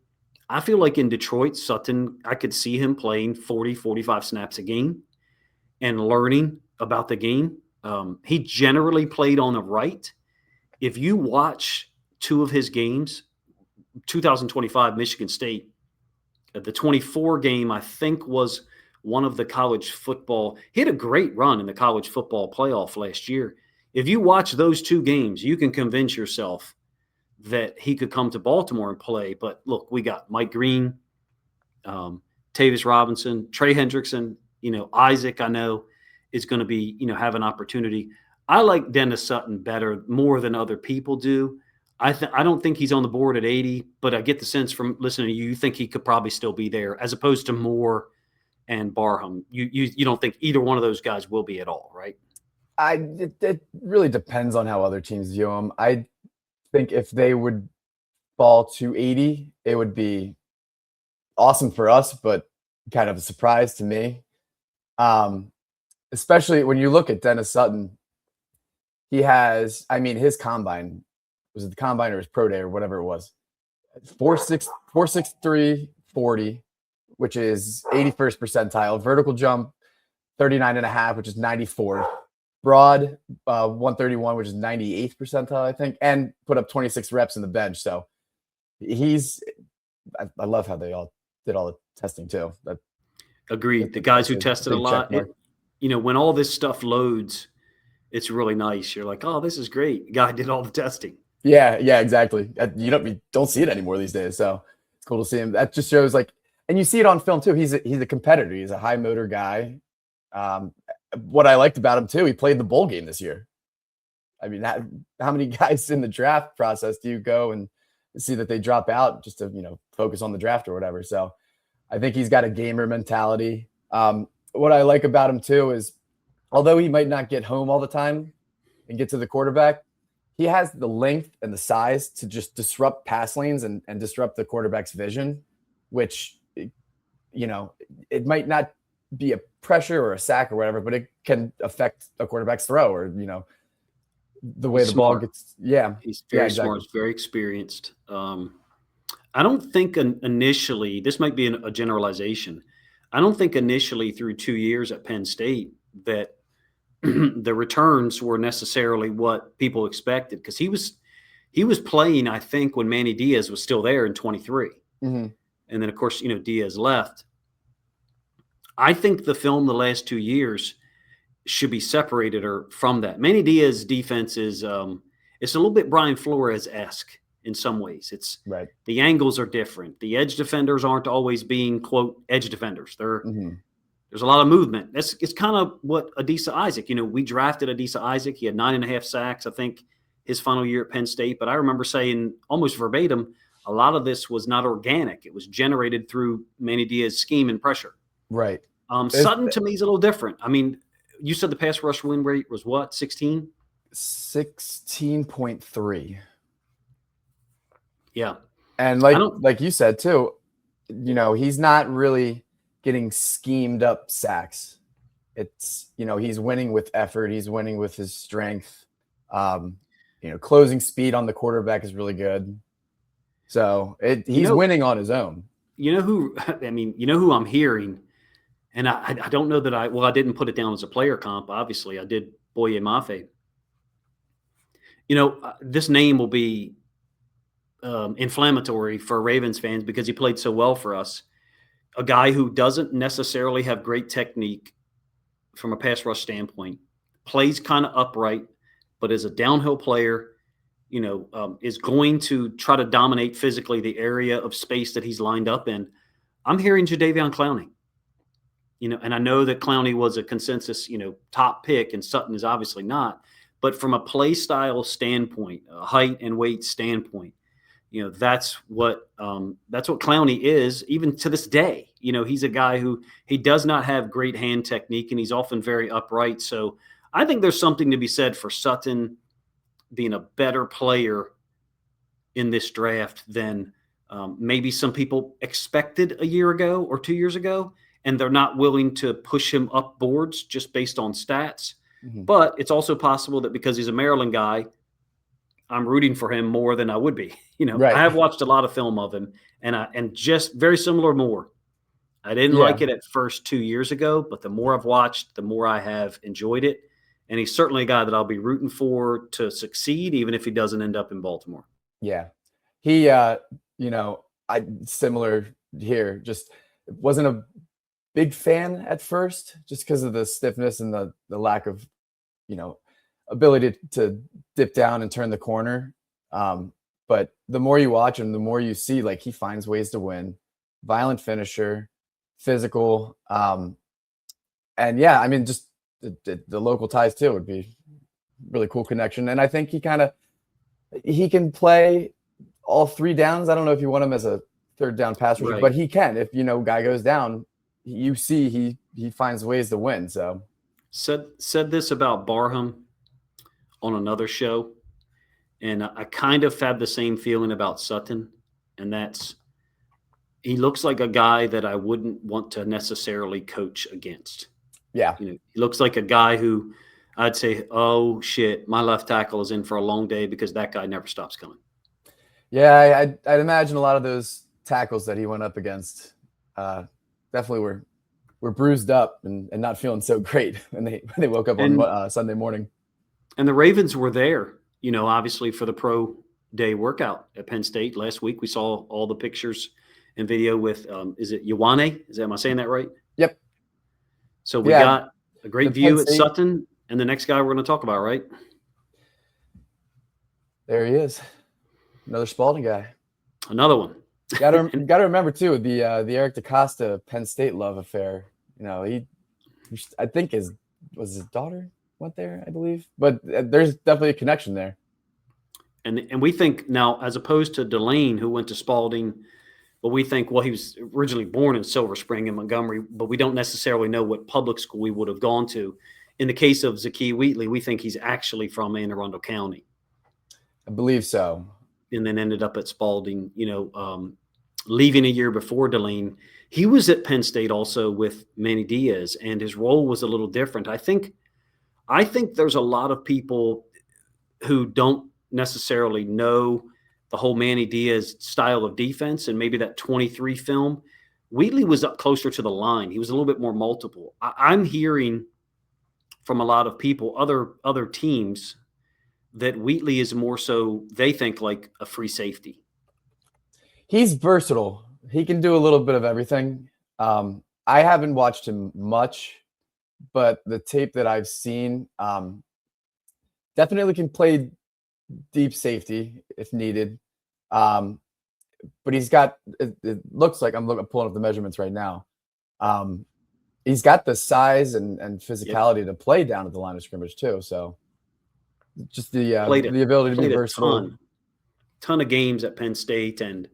Speaker 1: I feel like in Detroit, Sutton, I could see him playing 40, 45 snaps a game and learning about the game. He generally played on the right. If you watch two of his games, 2025 Michigan State, the 24 game, I think, was one of the college football. He had a great run in the college football playoff last year. If you watch those two games, you can convince yourself that he could come to Baltimore and play. But look, we got Mike Green, Tavius Robinson, Trey Hendrickson, Isaac, I know, is going to be, have an opportunity. I like Dennis-Sutton better, more than other people do. I don't think he's on the board at 80, but I get the sense from listening to you think he could probably still be there, as opposed to Moore and Barham. You don't think either one of those guys will be at all, right?
Speaker 2: It really depends on how other teams view him. I think if they would fall to 80, it would be awesome for us, but kind of a surprise to me. Especially when you look at Dennis-Sutton, he has, I mean, his combine, was it the combine or his pro day or whatever it was? 4.63 40, which is 81st percentile. Vertical jump 39.5, which is 94th. Broad 131, which is 98th percentile, I think, and put up 26 reps in the bench. So I love how they all did all the testing too.
Speaker 1: Agreed. The guys who tested a lot,
Speaker 2: mark.
Speaker 1: when all this stuff loads, it's really nice. You're like, oh, this is great. The guy did all the testing.
Speaker 2: Yeah, exactly. You don't see it anymore these days. So it's cool to see him. That just shows and you see it on film too. He's a competitor. He's a high motor guy. What I liked about him too, he played the bowl game this year. I mean, how many guys in the draft process do you go and see that they drop out just to, focus on the draft or whatever? So I think he's got a gamer mentality. What I like about him too is, although he might not get home all the time and get to the quarterback, he has the length and the size to just disrupt pass lanes and disrupt the quarterback's vision, which, it might not be a pressure or a sack or whatever, but it can affect a quarterback's throw or, the way the ball gets. Yeah.
Speaker 1: He's very smart. He's very experienced. I don't think initially, this might be a generalization. I don't think initially through 2 years at Penn State that the returns were necessarily what people expected, because he was playing, I think, when Manny Diaz was still there in 23.
Speaker 2: Mm-hmm.
Speaker 1: And then, of course, Diaz left. I think the film the last 2 years should be separated from that. Manny Diaz defense is it's a little bit Brian Flores-esque in some ways. It's
Speaker 2: right.
Speaker 1: The angles are different. The edge defenders aren't always being, quote, edge defenders. There's a lot of movement. It's kind of what Adisa Isaac, we drafted Adisa Isaac. He had 9.5 sacks, I think, his final year at Penn State. But I remember saying almost verbatim, a lot of this was not organic. It was generated through Manny Diaz's scheme and pressure.
Speaker 2: Right.
Speaker 1: Sutton, to me, is a little different. I mean, you said the pass rush win rate was what, 16?
Speaker 2: 16.3.
Speaker 1: Yeah.
Speaker 2: And like you said, too, he's not really getting schemed up sacks. It's, he's winning with effort. He's winning with his strength. Closing speed on the quarterback is really good. So he's winning on his own.
Speaker 1: You know who I'm hearing, and I don't know that I didn't put it down as a player comp. Obviously, I did Boye Mafe. This name will be inflammatory for Ravens fans because he played so well for us. A guy who doesn't necessarily have great technique from a pass rush standpoint, plays kind of upright, but is a downhill player, is going to try to dominate physically the area of space that he's lined up in. I'm hearing Jadeveon Clowney, and I know that Clowney was a consensus, top pick, and Sutton is obviously not. But from a play style standpoint, a height and weight standpoint, that's what Clowney is, even to this day. He's a guy who he does not have great hand technique, and he's often very upright. So I think there's something to be said for Sutton being a better player in this draft than maybe some people expected a year ago or 2 years ago, and they're not willing to push him up boards just based on stats. Mm-hmm. But it's also possible that because he's a Maryland guy, I'm rooting for him more than I would be. Right. I have watched a lot of film of him, and just very similar Moore. I didn't like it at first 2 years ago, but the more I've watched, the more I have enjoyed it. And he's certainly a guy that I'll be rooting for to succeed, even if he doesn't end up in Baltimore.
Speaker 2: Yeah. He, similar here, just wasn't a big fan at first, just because of the stiffness and the lack of, ability to dip down and turn the corner. But the more you watch him, the more you see, he finds ways to win. Violent finisher, physical. Just the local ties too would be really cool connection. And I think he can play all 3 downs. I don't know if you want him as a third down pass rusher, but he can. If guy goes down, you see he finds ways to win. So
Speaker 1: said this about Barham on another show, and I kind of had the same feeling about Sutton, and that's he looks like a guy that I wouldn't want to necessarily coach against.
Speaker 2: Yeah.
Speaker 1: He looks like a guy who I'd say, oh shit, my left tackle is in for a long day because that guy never stops coming.
Speaker 2: Yeah, I'd imagine a lot of those tackles that he went up against definitely were bruised up and not feeling so great when they woke up on Sunday morning.
Speaker 1: And the Ravens were there, obviously for the pro day workout at Penn State last week. We saw all the pictures and video with, is it Ioane? Am I saying that right?
Speaker 2: Yep.
Speaker 1: So we got a great view at Sutton, and the next guy we're going to talk about, right?
Speaker 2: There he is. Another Spalding guy.
Speaker 1: Another one.
Speaker 2: Got to remember too the Eric DaCosta Penn State love affair. I think his daughter went there, I believe, but there's definitely a connection there.
Speaker 1: And we think now, as opposed to Delane, who went to Spalding, but we think, well, he was originally born in Silver Spring in Montgomery, but we don't necessarily know what public school he would have gone to. In the case of Zakee Wheatley, we think he's actually from Anne Arundel County.
Speaker 2: I believe so.
Speaker 1: And then ended up at Spalding, leaving a year before Delane. He was at Penn State also with Manny Diaz, and his role was a little different. I think there's a lot of people who don't necessarily know the whole Manny Diaz style of defense and maybe that 23 film. Wheatley was up closer to the line. He was a little bit more multiple. I'm hearing from a lot of people, other teams, that Wheatley is more so, they think, like a free safety.
Speaker 2: He's versatile. He can do a little bit of everything. I haven't watched him much, but the tape that I've seen definitely can play deep safety if needed. But he's got, it looks like, I'm pulling up the measurements right now. He's got the size and physicality to play down at the line of scrimmage too. So just the ability to be versatile.
Speaker 1: Ton of games at Penn State. And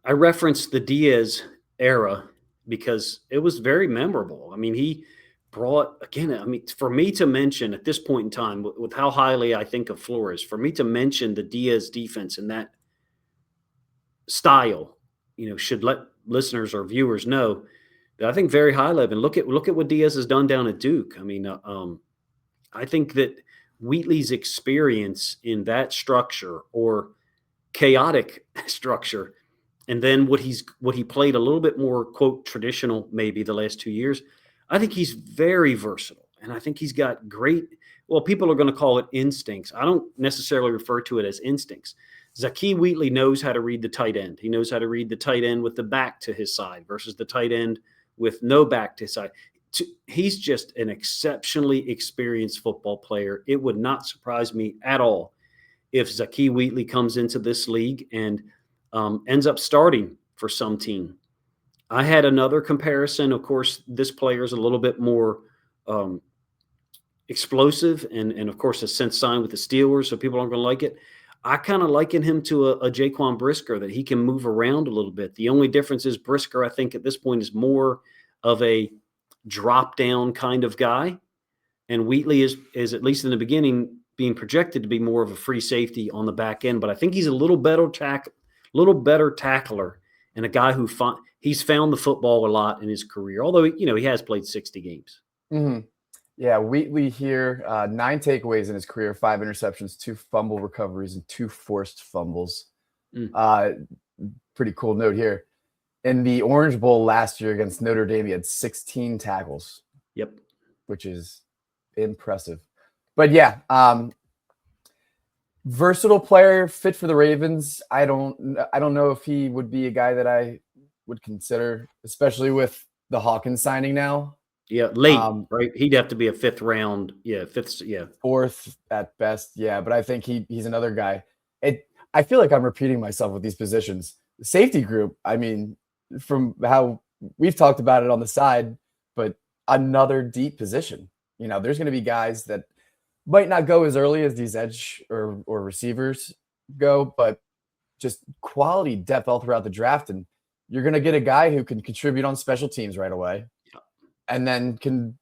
Speaker 1: I referenced the Diaz era because it was very memorable. I mean, he brought, again, for me to mention at this point in time, with how highly I think of Flores, for me to mention the Diaz defense and that style, should let listeners or viewers know that I think very highly of. And look at what Diaz has done down at Duke. I think that Wheatley's experience in that structure, or chaotic structure, and then what he played a little bit more, quote, traditional maybe the last 2 years, I think he's very versatile. And I think he's got great, well, people are going to call it instincts. I don't necessarily refer to it as instincts. Zakee Wheatley knows how to read the tight end. He knows how to read the tight end with the back to his side versus the tight end with no back to his side. He's just an exceptionally experienced football player. It would not surprise me at all if Zakee Wheatley comes into this league and ends up starting for some team. I had another comparison. Of course, this player is a little bit more explosive and of course, has since signed with the Steelers, so people aren't going to like it. I kind of liken him to a Jaquan Brisker, that he can move around a little bit. The only difference is Brisker, I think, at this point is more of a drop-down kind of guy, and Wheatley is, at least in the beginning, being projected to be more of a free safety on the back end. But I think he's a little better tackler, and a guy who he's found the football a lot in his career, although he has played 60 games.
Speaker 2: Mm-hmm. Yeah, Wheatley here, 9 takeaways in his career, 5 interceptions, 2 fumble recoveries, and 2 forced fumbles. Pretty cool note here. In the Orange Bowl last year against Notre Dame, he had 16 tackles.
Speaker 1: Yep.
Speaker 2: Which is impressive. But yeah, versatile player, fit for the Ravens. I don't know if he would be a guy that I would consider, especially with the Hawkins signing now.
Speaker 1: Yeah, late, right? He'd have to be a 5th round. Yeah, 5th. Yeah,
Speaker 2: 4th at best. Yeah, but I think he's another guy. I feel like I'm repeating myself with these positions. The safety group, from how we've talked about it on the side, but another deep position. There's going to be guys that might not go as early as these edge or receivers go, but just quality depth all throughout the draft. And you're going to get a guy who can contribute on special teams right away, and then can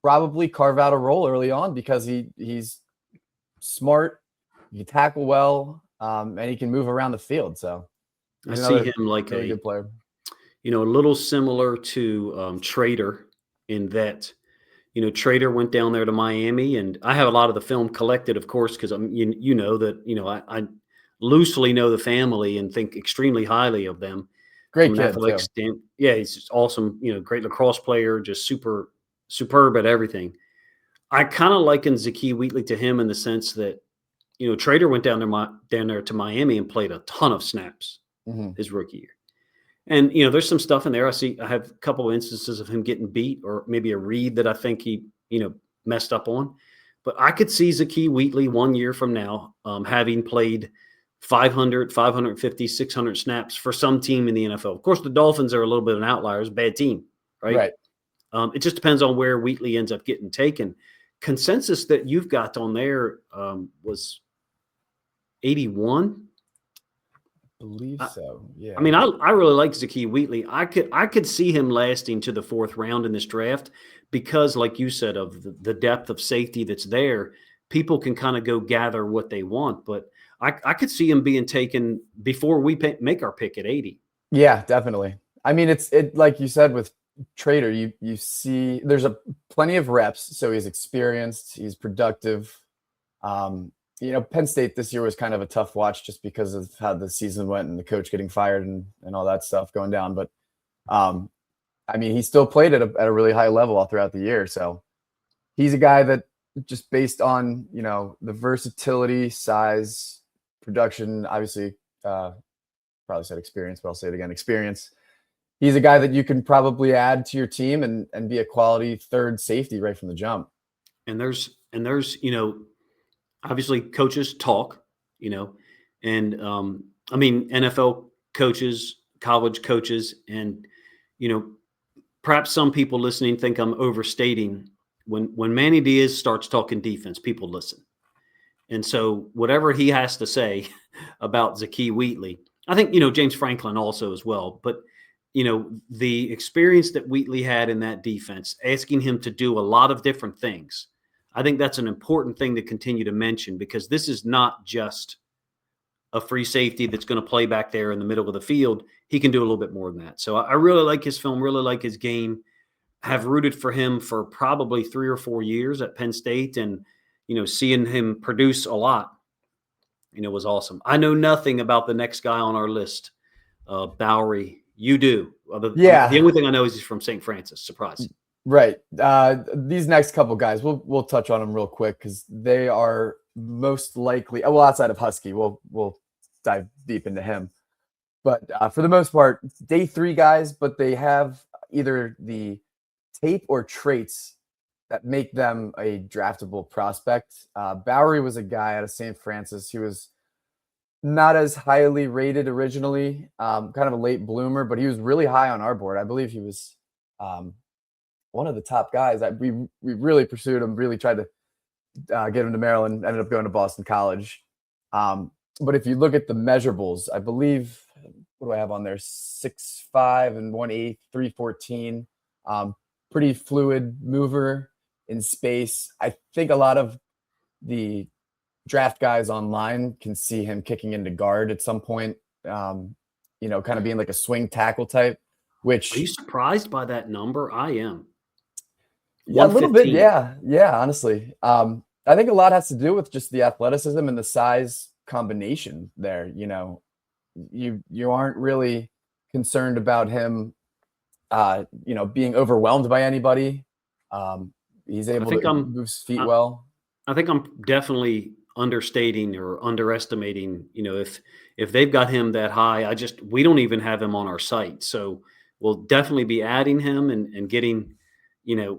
Speaker 2: probably carve out a role early on because he's smart, he can tackle well, and he can move around the field. So
Speaker 1: I see him like
Speaker 2: a good player.
Speaker 1: A little similar to Trader in that Trader went down there to Miami, and I have a lot of the film collected, of course, because you know that I loosely know the family and think extremely highly of them
Speaker 2: Great
Speaker 1: from an
Speaker 2: kid
Speaker 1: athletic
Speaker 2: too.
Speaker 1: stand. Yeah, he's just awesome. Great lacrosse player, just superb at everything. I kind of liken Zakee Wheatley to him in the sense that Trader went down there to Miami and played a ton of snaps
Speaker 2: Hmm.
Speaker 1: his rookie year. And there's some stuff in there. I have a couple of instances of him getting beat, or maybe a read that I think he messed up on. But I could see Zakee Wheatley 1 year from now having played 500, 550, 600 snaps for some team in the NFL. Of course, the Dolphins are a little bit of an outlier, it's a bad team, right?
Speaker 2: Right.
Speaker 1: It just depends on where Wheatley ends up getting taken. Consensus that you've got on there was 81.
Speaker 2: Believe so. Yeah.
Speaker 1: I mean, I really like Zakee Wheatley. I could see him lasting to the 4th round in this draft because, like you said, of the depth of safety that's there. People can kind of go gather what they want, but I could see him being taken before we make our pick at 80.
Speaker 2: Yeah, definitely. I mean, it like you said with Trader, you see there's plenty of reps, so he's experienced, he's productive. Penn State this year was kind of a tough watch just because of how the season went and the coach getting fired and all that stuff going down. But I mean, he still played at a really high level all throughout the year. So he's a guy that just based on the versatility, size, production, obviously probably said experience, but I'll say it again, experience. He's a guy that you can probably add to your team and be a quality third safety right from the jump.
Speaker 1: And there's obviously coaches talk, and I mean NFL coaches, college coaches, and perhaps some people listening think I'm overstating. When Manny Diaz starts talking defense, people listen, and so whatever he has to say about Zakee Wheatley, I think James Franklin also as well, but the experience that Wheatley had in that defense, asking him to do a lot of different things. I think that's an important thing to continue to mention because this is not just a free safety that's going to play back there in the middle of the field. He can do a little bit more than that. So I really like his film, really like his game. Have rooted for him for probably 3 or 4 years at Penn State, and seeing him produce a lot, was awesome. I know nothing about the next guy on our list, Bowry. You do. The only thing I know is he's from St. Francis. Surprise.
Speaker 2: Right. These next couple guys, we'll touch on them real quick because they are most likely, well, outside of Huskey, we'll dive deep into him. But for the most part, day 3 guys, but they have either the tape or traits that make them a draftable prospect. Bowry was a guy out of St. Francis. He was not as highly rated originally, kind of a late bloomer, but he was really high on our board. I believe he was one of the top guys. We really pursued him, really tried to get him to Maryland, ended up going to Boston College. But if you look at the measurables, I believe, what do I have on there? 6'5" and 1/8, 314. Pretty fluid mover in space. I think a lot of the draft guys online can see him kicking into guard at some point, kind of being like a swing tackle type, which.
Speaker 1: Are you surprised by that number? I am.
Speaker 2: Yeah, a little bit. Yeah. Honestly, I think a lot has to do with just the athleticism and the size combination there. You aren't really concerned about him, being overwhelmed by anybody. He's able to move his feet well.
Speaker 1: I think I'm definitely understating or underestimating. If they've got him that high, we don't even have him on our site. So we'll definitely be adding him and getting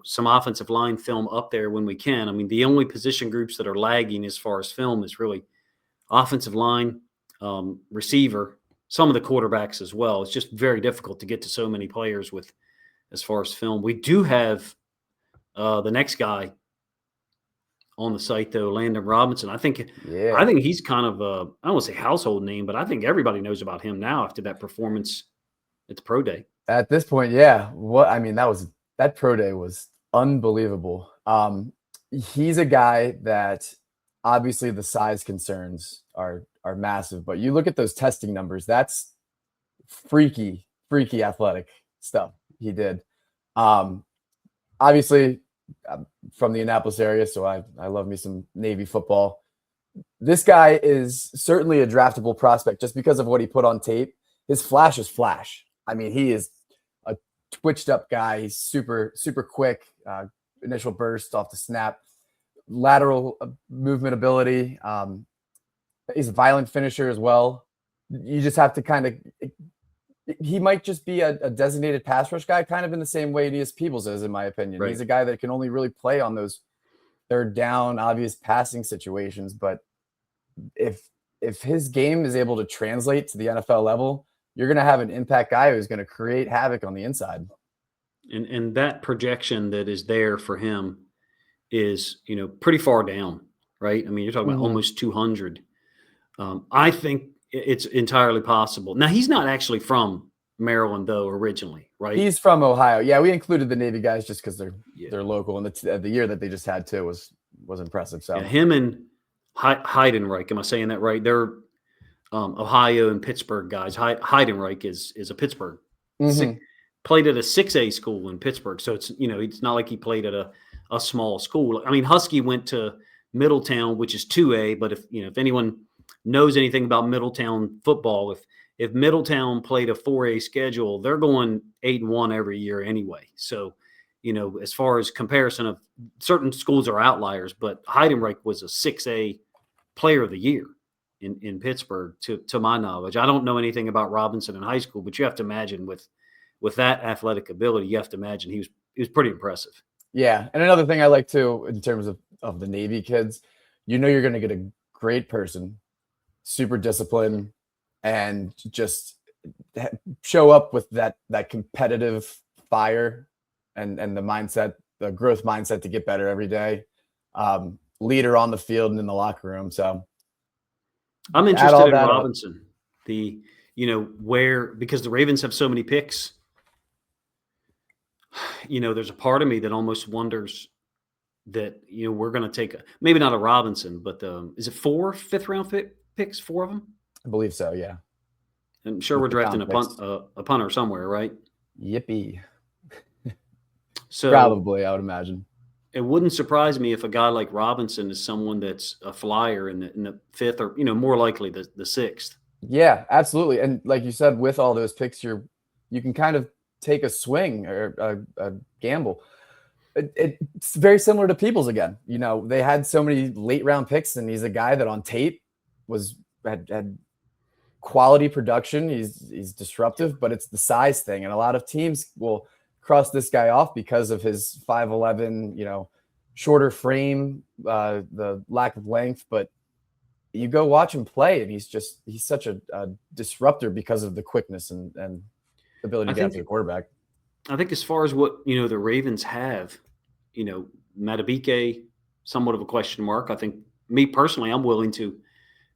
Speaker 1: some offensive line film up there when we can. I mean, the only position groups that are lagging as far as film is really offensive line, receiver, some of the quarterbacks as well. It's just very difficult to get to so many players with as far as film. We do have the next guy on the site though, Landon Robinson. I think he's kind of I don't want to say household name, but I think everybody knows about him now after that performance at the pro day.
Speaker 2: At this point, yeah. That pro day was unbelievable. He's a guy that obviously the size concerns are massive, but you look at those testing numbers, that's freaky athletic stuff he did. Obviously from the Annapolis area, so I love me some Navy football. This guy is certainly a draftable prospect just because of what he put on tape. His flash is flash. I mean, he is a twitched up guy. He's super, super quick. Initial burst off the snap, lateral movement ability. He's a violent finisher as well. You just have to kind of, he might just be a designated pass rush guy, kind of in the same way Aeneas Peebles is, in my opinion.
Speaker 1: Right.
Speaker 2: He's a guy that can only really play on those third down, obvious passing situations. But if his game is able to translate to the NFL level, you're going to have an impact guy who's going to create havoc on the inside.
Speaker 1: And that projection that is there for him is, pretty far down, right? I mean, you're talking about almost 200. I think it's entirely possible. Now, he's not actually from Maryland, though, originally, right?
Speaker 2: He's from Ohio. Yeah, we included the Navy guys just because they're local, and the year that they just had too was impressive. So
Speaker 1: him and Heidenreich, am I saying that right? They're Ohio and Pittsburgh guys. Heidenreich is a Pittsburgh. Played at a 6A school in Pittsburgh, so it's not like he played at a small school. I mean, Huskey went to Middletown, which is 2A, but if anyone knows anything about Middletown football, if Middletown played a 4A schedule, they're going 8-1 every year anyway. So, as far as comparison of certain schools are outliers, but Heidenreich was a 6A player of the year in Pittsburgh, to my knowledge. I don't know anything about Robinson in high school, but you have to imagine with that athletic ability, you have to imagine he was pretty impressive.
Speaker 2: Yeah. And another thing I like too, in terms of the Navy kids, you're going to get a great person, super disciplined, and just show up with that competitive fire and the mindset, the growth mindset to get better every day. Leader on the field and in the locker room. So
Speaker 1: I'm interested in Robinson. Because the Ravens have so many picks, there's a part of me that almost wonders that, we're going to take maybe not a Robinson, but is it 4 fifth-round picks, 4 of them?
Speaker 2: I believe so, yeah.
Speaker 1: I'm sure we're drafting a punter somewhere, right?
Speaker 2: Yippee.
Speaker 1: So
Speaker 2: probably, I would imagine.
Speaker 1: It wouldn't surprise me if a guy like Robinson is someone that's a flyer in the 5th or, more likely the 6th.
Speaker 2: Yeah, absolutely. And like you said, with all those picks, you can kind of take a swing or a gamble. It's very similar to Peebles again. They had so many late round picks, and he's a guy that on tape had quality production. He's disruptive, but it's the size thing. And a lot of teams will cross this guy off because of his 5'11", shorter frame, the lack of length. But you go watch him play, and he's such a disruptor because of the quickness and ability to get after the quarterback.
Speaker 1: I think as far as what, the Ravens have, Matabike, somewhat of a question mark. I think me personally, I'm willing to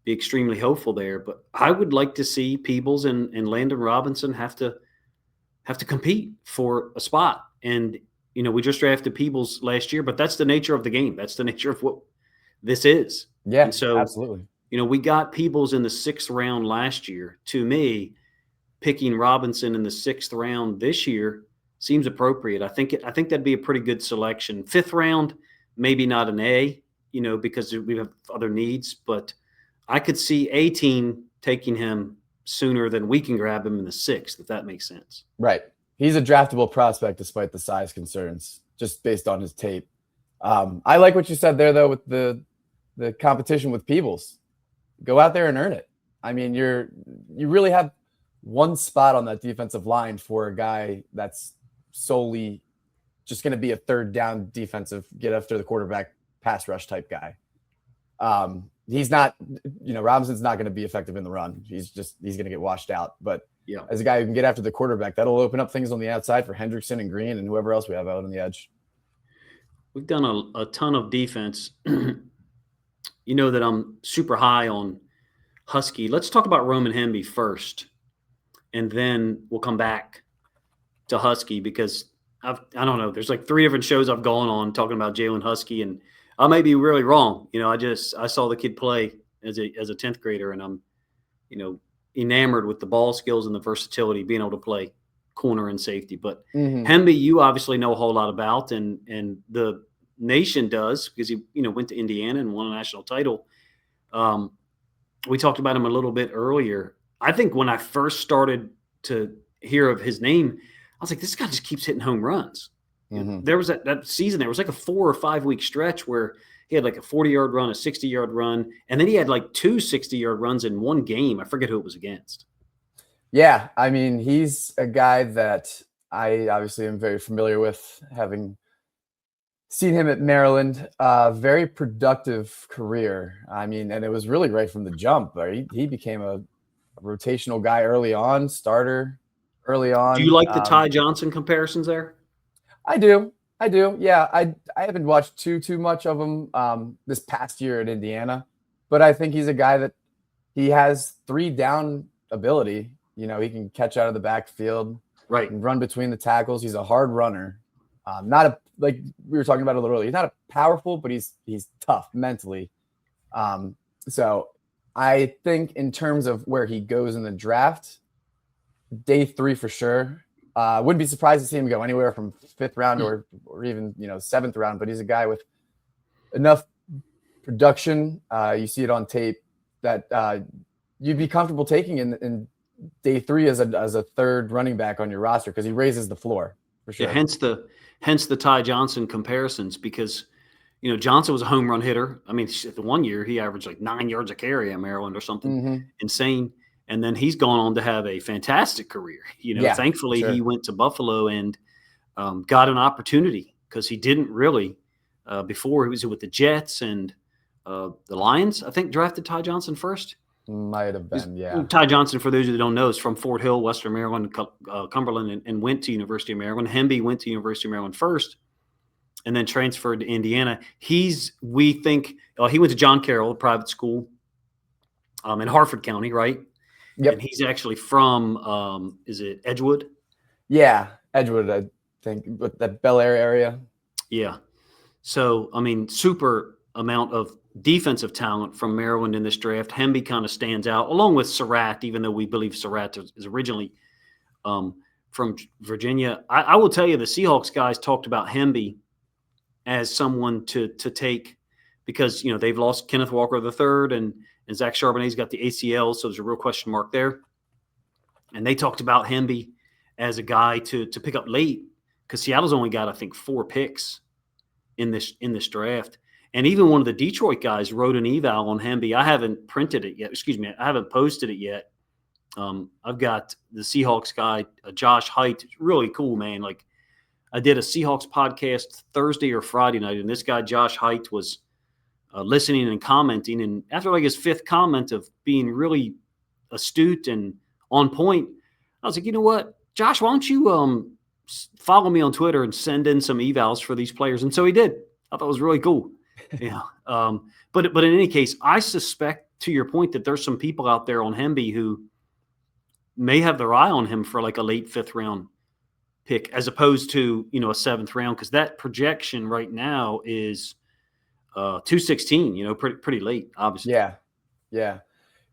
Speaker 1: be extremely hopeful there, but I would like to see Peebles and Landon Robinson have to compete for a spot. And, we just drafted Peebles last year, but that's the nature of the game. That's the nature of what this is.
Speaker 2: Yeah,
Speaker 1: and so,
Speaker 2: absolutely.
Speaker 1: We got Peebles in the 6th round last year. To me, picking Robinson in the 6th round this year seems appropriate. I think that'd be a pretty good selection. 5th round, maybe not an A, because we have other needs, but I could see a team taking him sooner than we can grab him in the 6th, if that makes sense.
Speaker 2: Right. He's a draftable prospect despite the size concerns, just based on his tape. I like what you said there, though, with the competition with Peebles. Go out there and earn it. I mean, you really have one spot on that defensive line for a guy that's solely just going to be a third down defensive, get after the quarterback, pass rush type guy. He's not, Robinson's not going to be effective in the run. He's going to get washed out. But as a guy who can get after the quarterback, that'll open up things on the outside for Hendrickson and Green and whoever else we have out on the edge.
Speaker 1: We've done a ton of defense. That I'm super high on Huskey. Let's talk about Roman Hemby first, and then we'll come back to Huskey because I don't know. There's like 3 different shows I've gone on talking about Jalen Huskey, and I may be really wrong. I saw the kid play as a 10th grader, and I'm, enamored with the ball skills and the versatility, being able to play corner and safety. But
Speaker 2: Mhm.
Speaker 1: Hemby, you obviously know a whole lot about, and the nation does, because he went to Indiana and won a national title. We talked about him a little bit earlier. I think when I first started to hear of his name, I was like, this guy just keeps hitting home runs.
Speaker 2: Mhm.
Speaker 1: There was that season, there was like a 4 or 5 week stretch where he had like a 40-yard run, a 60-yard run, and then he had like 2 60-yard runs in one game. I forget who it was against.
Speaker 2: Yeah, I mean, he's a guy that I obviously am very familiar with, having seen him at Maryland. Very productive career. I mean, and it was really right from the jump. Right? He became a rotational guy early on, starter early
Speaker 1: Do you
Speaker 2: on.
Speaker 1: like the Ty Johnson comparisons there?
Speaker 2: I do. I do. Yeah, I haven't watched too much of him this past year at Indiana, but I think he's a guy that he has 3 down ability. He can catch out of the backfield,
Speaker 1: Right.
Speaker 2: can run between the tackles. He's a hard runner. Not a, like we were talking about a little earlier. He's not a powerful, but he's tough mentally. So I think in terms of where he goes in the draft, day 3 for sure. Wouldn't be surprised to see him go anywhere from 5th round or even 7th round. But he's a guy with enough production. You see it on tape that you'd be comfortable taking in day 3 as a 3rd running back on your roster, because he raises the floor for sure.
Speaker 1: Yeah, hence the Ty Johnson comparisons, because Johnson was a home run hitter. I mean, the one year he averaged like 9 yards a carry at Maryland or something insane. And then he's gone on to have a fantastic career. Thankfully
Speaker 2: sure.
Speaker 1: He went to Buffalo and got an opportunity, because he didn't really before. He was with the Jets and the Lions, I think, drafted Ty Johnson first.
Speaker 2: Might have been, yeah.
Speaker 1: Ty Johnson, for those who don't know, is from Fort Hill, Western Maryland, Cumberland, and went to University of Maryland. Hemby went to University of Maryland first, and then transferred to Indiana. We think he went to John Carroll, a private school in Harford County, right?
Speaker 2: Yep.
Speaker 1: And he's actually from, is it Edgewood?
Speaker 2: Yeah, Edgewood, I think, but that Bel Air area.
Speaker 1: Yeah. So, I mean, super amount of defensive talent from Maryland in this draft. Hemby kind of stands out, along with Sarratt, even though we believe Sarratt is originally from Virginia. I will tell you, the Seahawks guys talked about Hemby as someone to take, because they've lost Kenneth Walker III, and Zach Charbonnet's got the ACL, so there's a real question mark there. And they talked about Hemby as a guy to pick up late, because Seattle's only got, I think, 4 picks in this draft. And even one of the Detroit guys wrote an eval on Hemby. I haven't printed it yet. Excuse me, I haven't posted it yet. I've got the Seahawks guy, Josh Height. Really cool, man. Like, I did a Seahawks podcast Thursday or Friday night, and this guy, Josh Height, was listening and commenting. And after like his 5th comment of being really astute and on point, I was like, you know what, Josh, why don't you follow me on Twitter and send in some evals for these players? And so he did. I thought it was really cool. Yeah. But in any case, I suspect, to your point, that there's some people out there on Hemby who may have their eye on him for like a late 5th round pick, as opposed to, a 7th round, because that projection right now is 216, pretty late, obviously.
Speaker 2: Yeah.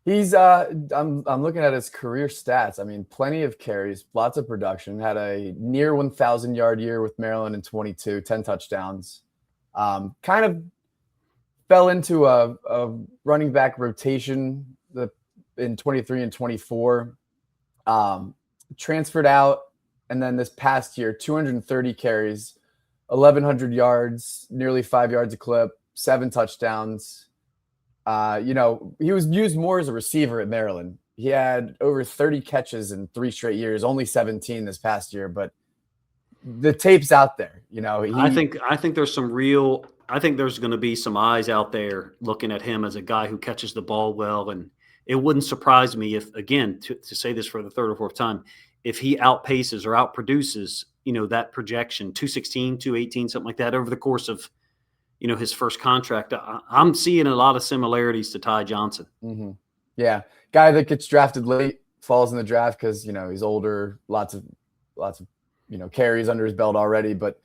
Speaker 2: He's I'm looking at his career stats. I mean, plenty of carries, lots of production, had a near 1,000-yard year with Maryland in 22, 10 touchdowns. Kind of fell into a running back rotation in 23 and 24. Transferred out, and then this past year, 230 carries, 1,100 yards, nearly 5 yards a clip, 7 touchdowns. He was used more as a receiver at Maryland. He had over 30 catches in 3 straight years, only 17 this past year, but the tape's out there. I
Speaker 1: think there's some real. I think there's going to be some eyes out there looking at him as a guy who catches the ball well, and it wouldn't surprise me if, again, to say this for the 3rd or 4th time, if he outpaces or outproduces, that projection, 216, 218, something like that, over the course of, his first contract. I'm seeing a lot of similarities to Ty Johnson.
Speaker 2: Mm-hmm. Yeah, guy that gets drafted late, falls in the draft because he's older, lots of carries under his belt already, but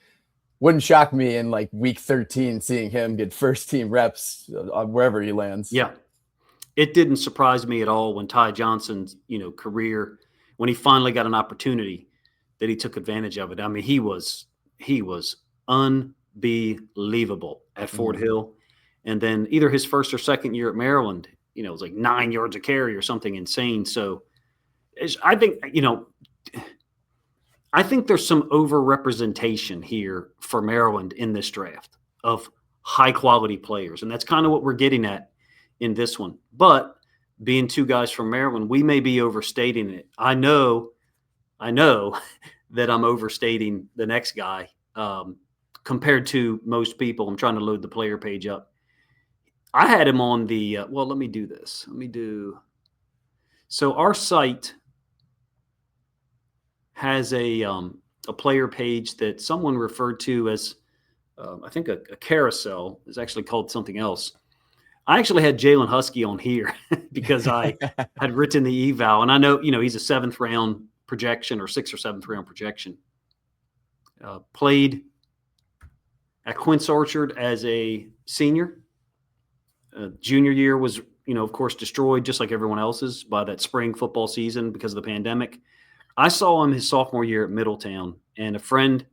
Speaker 2: wouldn't shock me in like week 13 seeing him get 1st team reps wherever he lands.
Speaker 1: Yeah. It didn't surprise me at all when Ty Johnson's, career, when he finally got an opportunity that he took advantage of it. I mean, he was unbelievable at Fort Hill. And then either his first or second year at Maryland, it was like 9 yards a carry or something insane. So I think, I think there's some over-representation here for Maryland in this draft of high-quality players, and that's kind of what we're getting at in this one. But being two guys from Maryland, we may be overstating it. I know that I'm overstating the next guy compared to most people. I'm trying to load the player page up. I had him on the let me do this. So our site has a player page that someone referred to as I think a carousel. Is actually called something else. I actually had Jalen Huskey on here because I had written the eval, and I know he's a 7th round projection or 6th or 7th round projection. Played at Quince Orchard as a senior. Junior year was, of course, destroyed just like everyone else's by that spring football season because of the pandemic. I saw him his sophomore year at Middletown, and a friend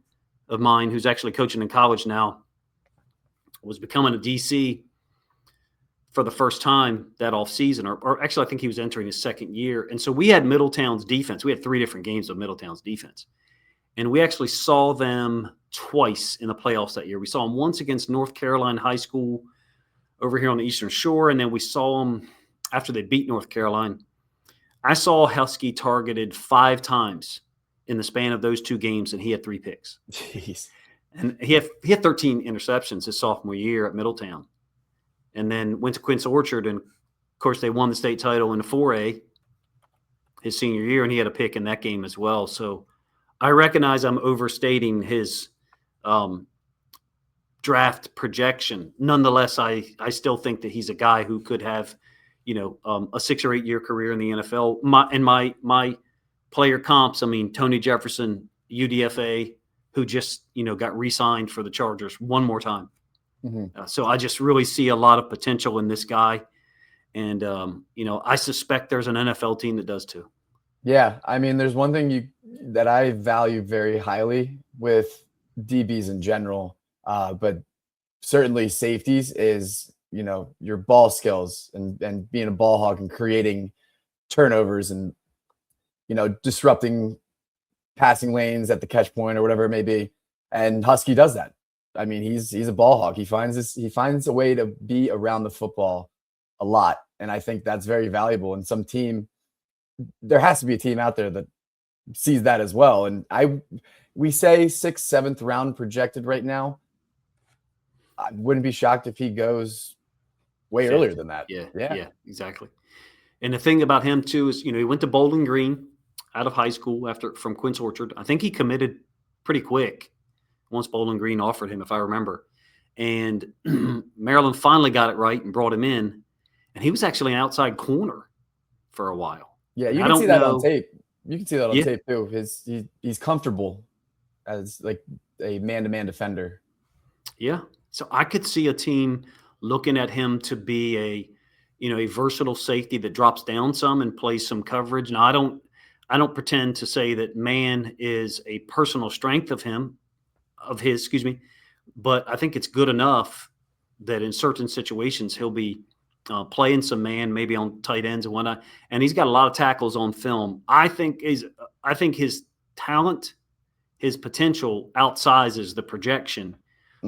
Speaker 1: of mine who's actually coaching in college now was becoming a DC for the first time that offseason, or actually I think he was entering his 2nd year. And so we had Middletown's defense. We had 3 different games of Middletown's defense. And we actually saw them twice in the playoffs that year. We saw them once against North Carolina High School over here on the Eastern Shore, and then we saw them after they beat North Carolina. I saw Huskey targeted 5 times in the span of those 2 games, and he had 3 picks.
Speaker 2: Jeez.
Speaker 1: And he had 13 interceptions his sophomore year at Middletown, and then went to Quince Orchard, and of course they won the state title in the 4A his senior year, and he had a pick in that game as well. So I recognize I'm overstating his draft projection. Nonetheless, I still think that he's a guy who could have, a 6 or 8 year career in the NFL. My player comps, I mean, Tony Jefferson, UDFA, who just, got re-signed for the Chargers one more time. So I just really see a lot of potential in this guy. And, I suspect there's an NFL team that does too.
Speaker 2: Yeah. I mean, there's one thing that I value very highly with DBs in general, but certainly safeties is, your ball skills and being a ball hog and creating turnovers and, disrupting passing lanes at the catch point or whatever it may be. And Huskey does that. I mean, he's a ball hog. He finds a way to be around the football a lot. And I think that's very valuable. And there has to be a team out there that sees that as well. And we say 6th, 7th round projected right now. I wouldn't be shocked if he goes way earlier than that.
Speaker 1: Yeah, exactly. And the thing about him too is, he went to Bowling Green out of high school from Quince Orchard. I think he committed pretty quick once Bowling Green offered him, if I remember. And Maryland finally got it right and brought him in. And he was actually an outside corner for a while.
Speaker 2: Yeah, you can see that on tape. You can see that on tape too. He's comfortable as like a man-to-man defender.
Speaker 1: Yeah. So I could see a team looking at him to be a versatile safety that drops down some and plays some coverage. Now I don't pretend to say that man is a personal strength of his, but I think it's good enough that in certain situations he'll be playing some man, maybe on tight ends and whatnot. And he's got a lot of tackles on film. I think his talent, his potential outsizes the projection.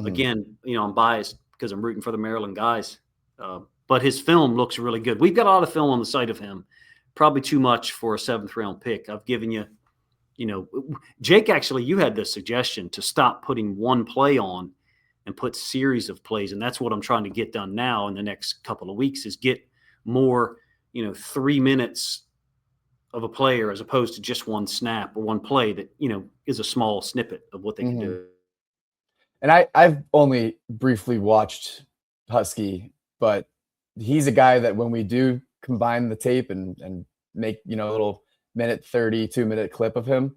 Speaker 1: Again, I'm biased because I'm rooting for the Maryland guys. But his film looks really good. We've got a lot of film on the site of him, probably too much for a 7th round pick. I've given you, Jake, actually, you had the suggestion to stop putting one play on and put series of plays. And that's what I'm trying to get done now in the next couple of weeks is get more, 3 minutes of a player as opposed to just one snap or one play that, is a small snippet of what they can do.
Speaker 2: And I've only briefly watched Huskey, but he's a guy that when we do combine the tape and make, a little minute 30, 2-minute clip of him,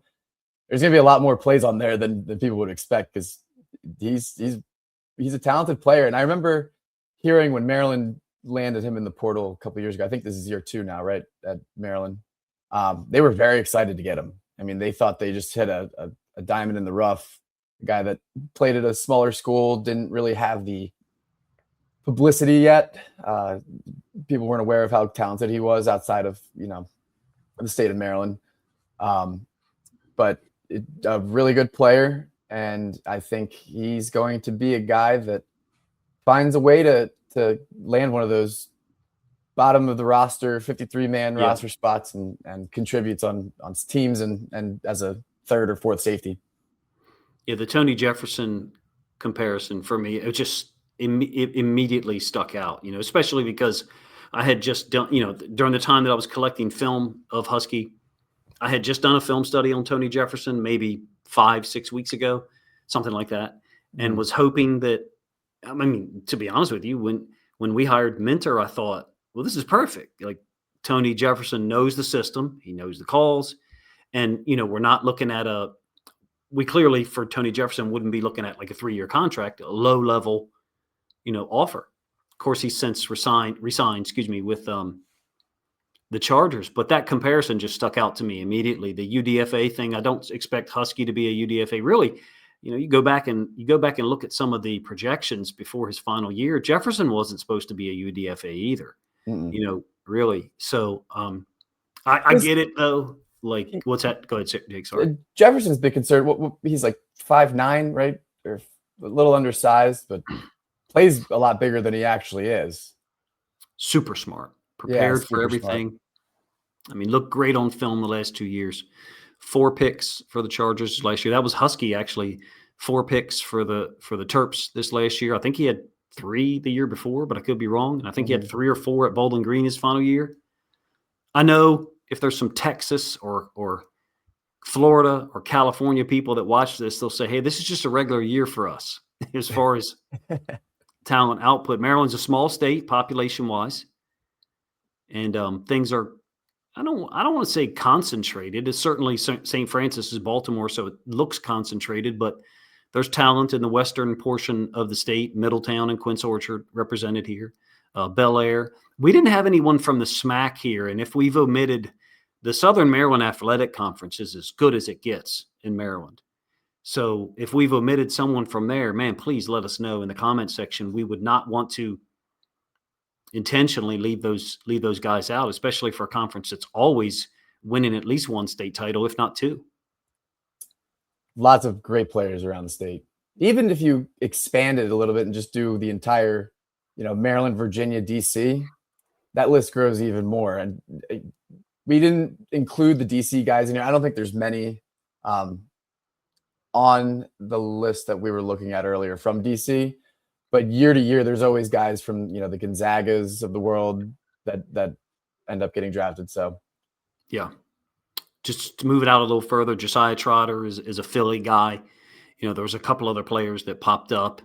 Speaker 2: there's going to be a lot more plays on there than people would expect because he's a talented player. And I remember hearing when Maryland landed him in the portal a couple of years ago, I think this is year 2 now, right? At Maryland. They were very excited to get him. I mean, they thought they just hit a diamond in the rough. A guy that played at a smaller school, didn't really have the publicity yet. People weren't aware of how talented he was outside of, the state of Maryland. But a really good player. And I think he's going to be a guy that finds a way to land one of those bottom of the roster, 53-man roster spots and contributes on teams and as a third or fourth safety.
Speaker 1: Yeah, the Tony Jefferson comparison for me, it just it immediately stuck out, especially because I had just done, during the time that I was collecting film of Husky, I had just done a film study on Tony Jefferson maybe 5-6 weeks ago, something like that, and was hoping that, I mean, to be honest with you, when we hired Mentor, I thought, well, this is perfect. Like, Tony Jefferson knows the system, he knows the calls, and we're not looking at we clearly for Tony Jefferson wouldn't be looking at like a 3-year contract, a low level, offer. Of course, he's since resigned, with the Chargers, but that comparison just stuck out to me immediately. The UDFA thing, I don't expect Husky to be a UDFA. Really, you go back and look at some of the projections before his final year. Jefferson wasn't supposed to be a UDFA either. Really. So I get it though. Like, what's that? Go ahead, Jake. Sorry.
Speaker 2: Jefferson's big concern. He's like 5'9", right? Or a little undersized, but plays a lot bigger than he actually is.
Speaker 1: Super smart. Prepared for everything. Smart. I mean, looked great on film the last 2 years. 4 picks for the Chargers last year. That was Husky, actually. 4 picks for the Terps this last year. I think he had 3 the year before, but I could be wrong. And I think he had 3 or 4 at Bowling Green his final year. I know if there's some Texas or Florida or California people that watch this, they'll say, hey, this is just a regular year for us as far as talent output. Maryland's a small state population-wise. And things are, I don't want to say concentrated. It's certainly St. Francis is Baltimore, so it looks concentrated, but there's talent in the western portion of the state, Middletown and Quince Orchard represented here, Bel Air. We didn't have anyone from the SMAC here, and if we've omitted, the Southern Maryland Athletic Conference is as good as it gets in Maryland. So if we've omitted someone from there, man, please let us know in the comment section. We would not want to intentionally leave those guys out, especially for a conference that's always winning at least 1 state title, if not 2.
Speaker 2: Lots of great players around the state. Even if you expand it a little bit and just do the entire, Maryland, Virginia, DC, that list grows even more. And we didn't include the DC guys in here. I don't think there's many on the list that we were looking at earlier from DC. But year to year, there's always guys from, the Gonzagas of the world that end up getting drafted. So,
Speaker 1: yeah. Just to move it out a little further, Josiah Trotter is a Philly guy. There was a couple other players that popped up.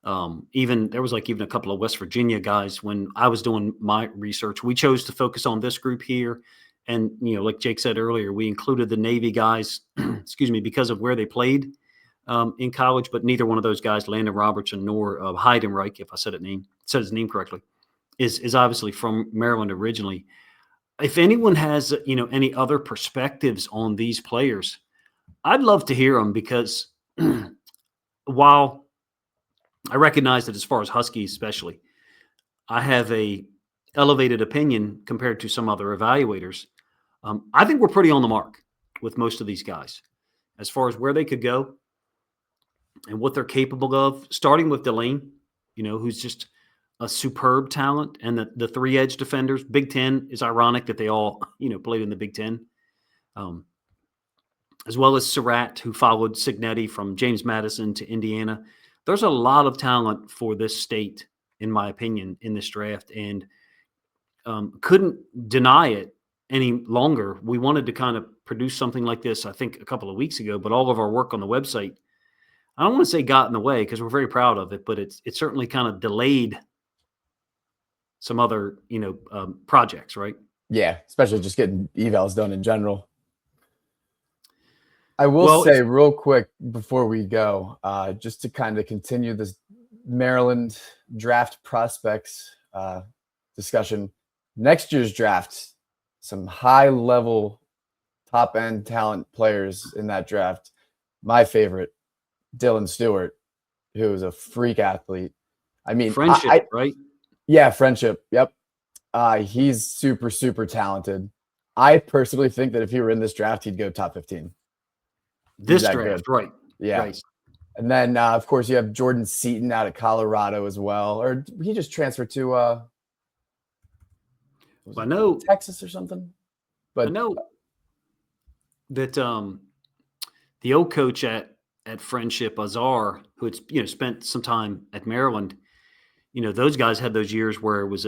Speaker 1: There was even a couple of West Virginia guys when I was doing my research. We chose to focus on this group here. And, like Jake said earlier, we included the Navy guys, because of where they played in college, but neither one of those guys, Landon Robinson nor Heidenreich, if I said his name correctly, is obviously from Maryland originally. If anyone has, any other perspectives on these players, I'd love to hear them, because while I recognize that as far as Husky especially, I have a elevated opinion compared to some other evaluators. I think we're pretty on the mark with most of these guys as far as where they could go and what they're capable of, starting with Delane, who's just a superb talent, and the 3 edge defenders. Big Ten is ironic that they all, played in the Big Ten, as well as Sarratt, who followed Signetti from James Madison to Indiana. There's a lot of talent for this state, in my opinion, in this draft, and couldn't deny it any longer. We wanted to kind of produce something like this, I think, a couple of weeks ago, but all of our work on the website, I don't want to say got in the way, because we're very proud of it, but it's certainly kind of delayed some other, projects, right?
Speaker 2: Yeah, especially just getting evals done in general. I will say real quick before we go, just to kind of continue this Maryland draft prospects discussion, next year's draft, some high-level top end talent players in that draft. My favorite, Dylan Stewart, who is a freak athlete. I mean,
Speaker 1: Friendship, right?
Speaker 2: Yeah, Friendship. Yep. He's super, super talented. I personally think that if he were in this draft, he'd go top 15.
Speaker 1: This
Speaker 2: that
Speaker 1: draft,
Speaker 2: good.
Speaker 1: right?
Speaker 2: Yeah.
Speaker 1: Right.
Speaker 2: And then, of course, you have Jordan Seaton out of Colorado as well. Or he just transferred to
Speaker 1: I know
Speaker 2: Texas or something. But
Speaker 1: I know that the old coach at Friendship, Azar, who had spent some time at Maryland, those guys had those years where it was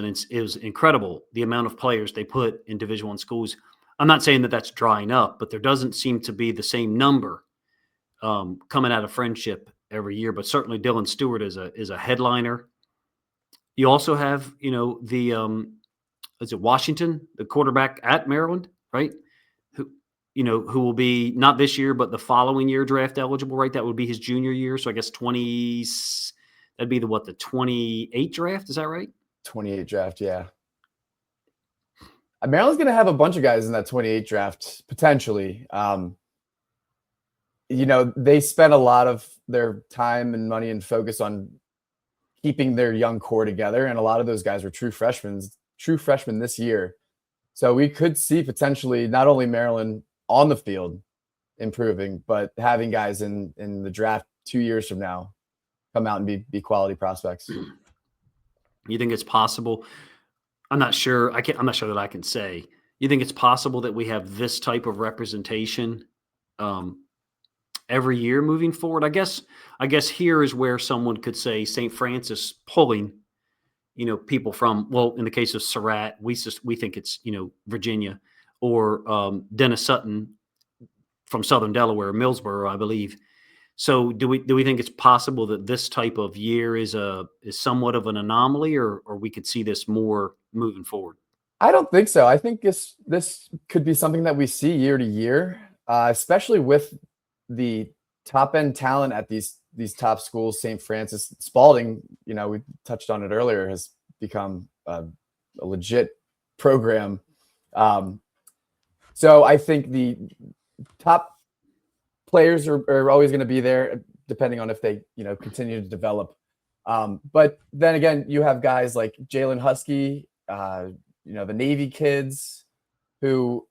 Speaker 1: incredible the amount of players they put in Division I schools. I'm not saying that that's drying up, but there doesn't seem to be the same number coming out of Friendship every year. But certainly Dylan Stewart is a headliner. You also have the is it Washington, the quarterback at Maryland, right? Who will be not this year, but the following year draft eligible, right? That would be his junior year. So I guess that'd be the 28 draft. Is that right?
Speaker 2: 28 draft, yeah. Maryland's going to have a bunch of guys in that 28 draft, potentially. They spent a lot of their time and money and focus on keeping their young core together. And a lot of those guys were true freshmen this year. So we could see potentially not only Maryland on the field improving, but having guys in the draft 2 years from now come out and be quality prospects.
Speaker 1: You think it's possible? I'm not sure. I'm not sure that I can say. You think it's possible that we have this type of representation every year moving forward? I guess here is where someone could say St. Francis pulling, people from, well, in the case of Sarratt, we think it's, Virginia, or Dennis-Sutton from Southern Delaware, Millsboro, I believe. So do we think it's possible that this type of year is somewhat of an anomaly, or we could see this more moving forward?
Speaker 2: I don't think so. I think this could be something that we see year to year, especially with the top end talent at these top schools. St. Francis, Spalding, we touched on it earlier, has become a legit program. So I think the top players are always going to be there, depending on if they continue to develop. But then again, you have guys like Jalen Huskey, the Navy kids, who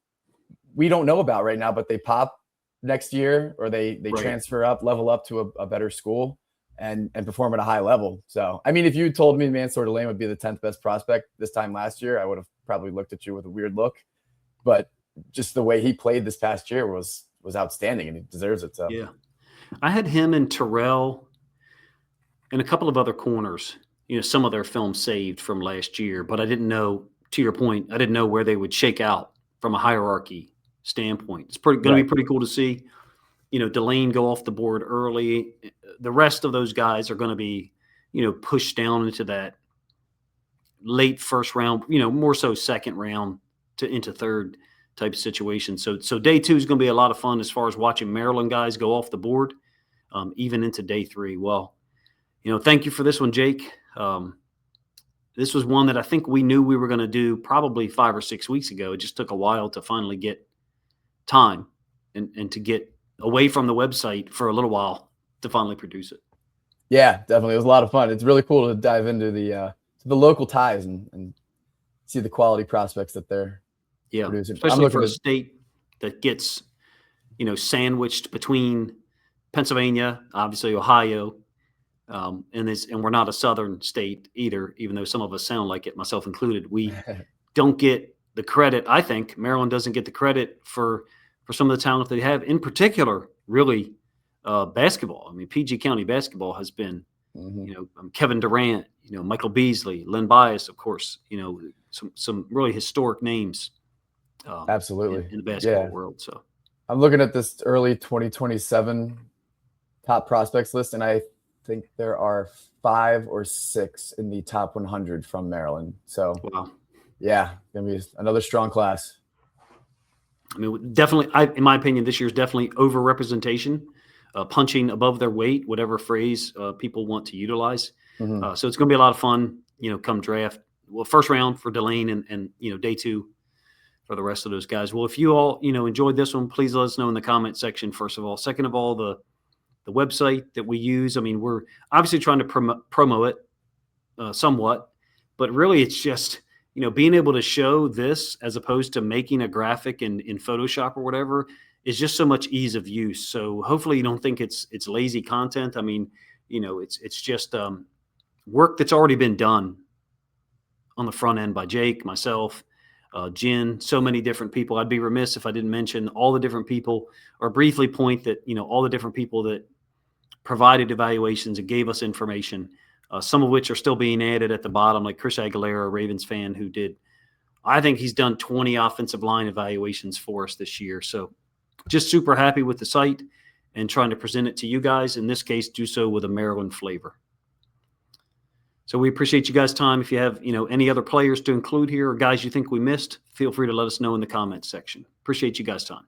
Speaker 2: we don't know about right now, but they pop next year, or they
Speaker 1: Right.
Speaker 2: transfer up, level up to a better school and perform at a high level. So, I mean, if you told me Mansoor Delane would be the 10th best prospect this time last year, I would have probably looked at you with a weird look. But just the way he played this past year was outstanding, and he deserves it. So
Speaker 1: Yeah. I had him and Terrell and a couple of other corners, some of their film saved from last year, but I didn't know, to your point, I didn't know where they would shake out from a hierarchy standpoint. It's going to be pretty cool to see, Delane go off the board early. The rest of those guys are going to be, pushed down into that late first round, more so second round into third type of situation. So day 2 is going to be a lot of fun as far as watching Maryland guys go off the board, even into day 3. Well, thank you for this one, Jake. This was one that I think we knew we were going to do probably 5 or 6 weeks ago. It just took a while to finally get time and to get away from the website for a little while to finally produce it.
Speaker 2: Yeah, definitely. It was a lot of fun. It's really cool to dive into the local ties and see the quality prospects that they're producing.
Speaker 1: Especially for a state that gets, sandwiched between Pennsylvania, obviously Ohio, and we're not a southern state either, even though some of us sound like it, myself included. We don't get the credit. I think Maryland doesn't get the credit for some of the talent they have, in particular, really basketball. I mean, PG County basketball has been, Kevin Durant, Michael Beasley, Len Bias, of course, some really historic names.
Speaker 2: Absolutely.
Speaker 1: In the basketball world. So
Speaker 2: I'm looking at this early 2027 top prospects list, and I think there are 5 or 6 in the top 100 from Maryland. So,
Speaker 1: wow.
Speaker 2: Yeah, going to be another strong class.
Speaker 1: I mean, definitely, in my opinion, this year's definitely overrepresentation, punching above their weight, whatever phrase people want to utilize. So it's going to be a lot of fun, come draft. Well, first round for Delane and day 2 for the rest of those guys. Well, if you all, enjoyed this one, please let us know in the comment section, first of all. Second of all, the website that we use, I mean, we're obviously trying to promo it somewhat, but really it's just, being able to show this as opposed to making a graphic in Photoshop or whatever is just so much ease of use. So hopefully you don't think it's lazy content. I mean, it's just work that's already been done on the front end by Jake, myself, Jen, so many different people. I'd be remiss if I didn't mention all the different people, or briefly point that, all the different people that provided evaluations and gave us information, some of which are still being added at the bottom, like Chris Aguilera, a Ravens fan, who I think he's done 20 offensive line evaluations for us this year. So just super happy with the site and trying to present it to you guys. In this case, do so with a Maryland flavor. So we appreciate you guys' time. If you have, any other players to include here or guys you think we missed, feel free to let us know in the comments section. Appreciate you guys' time.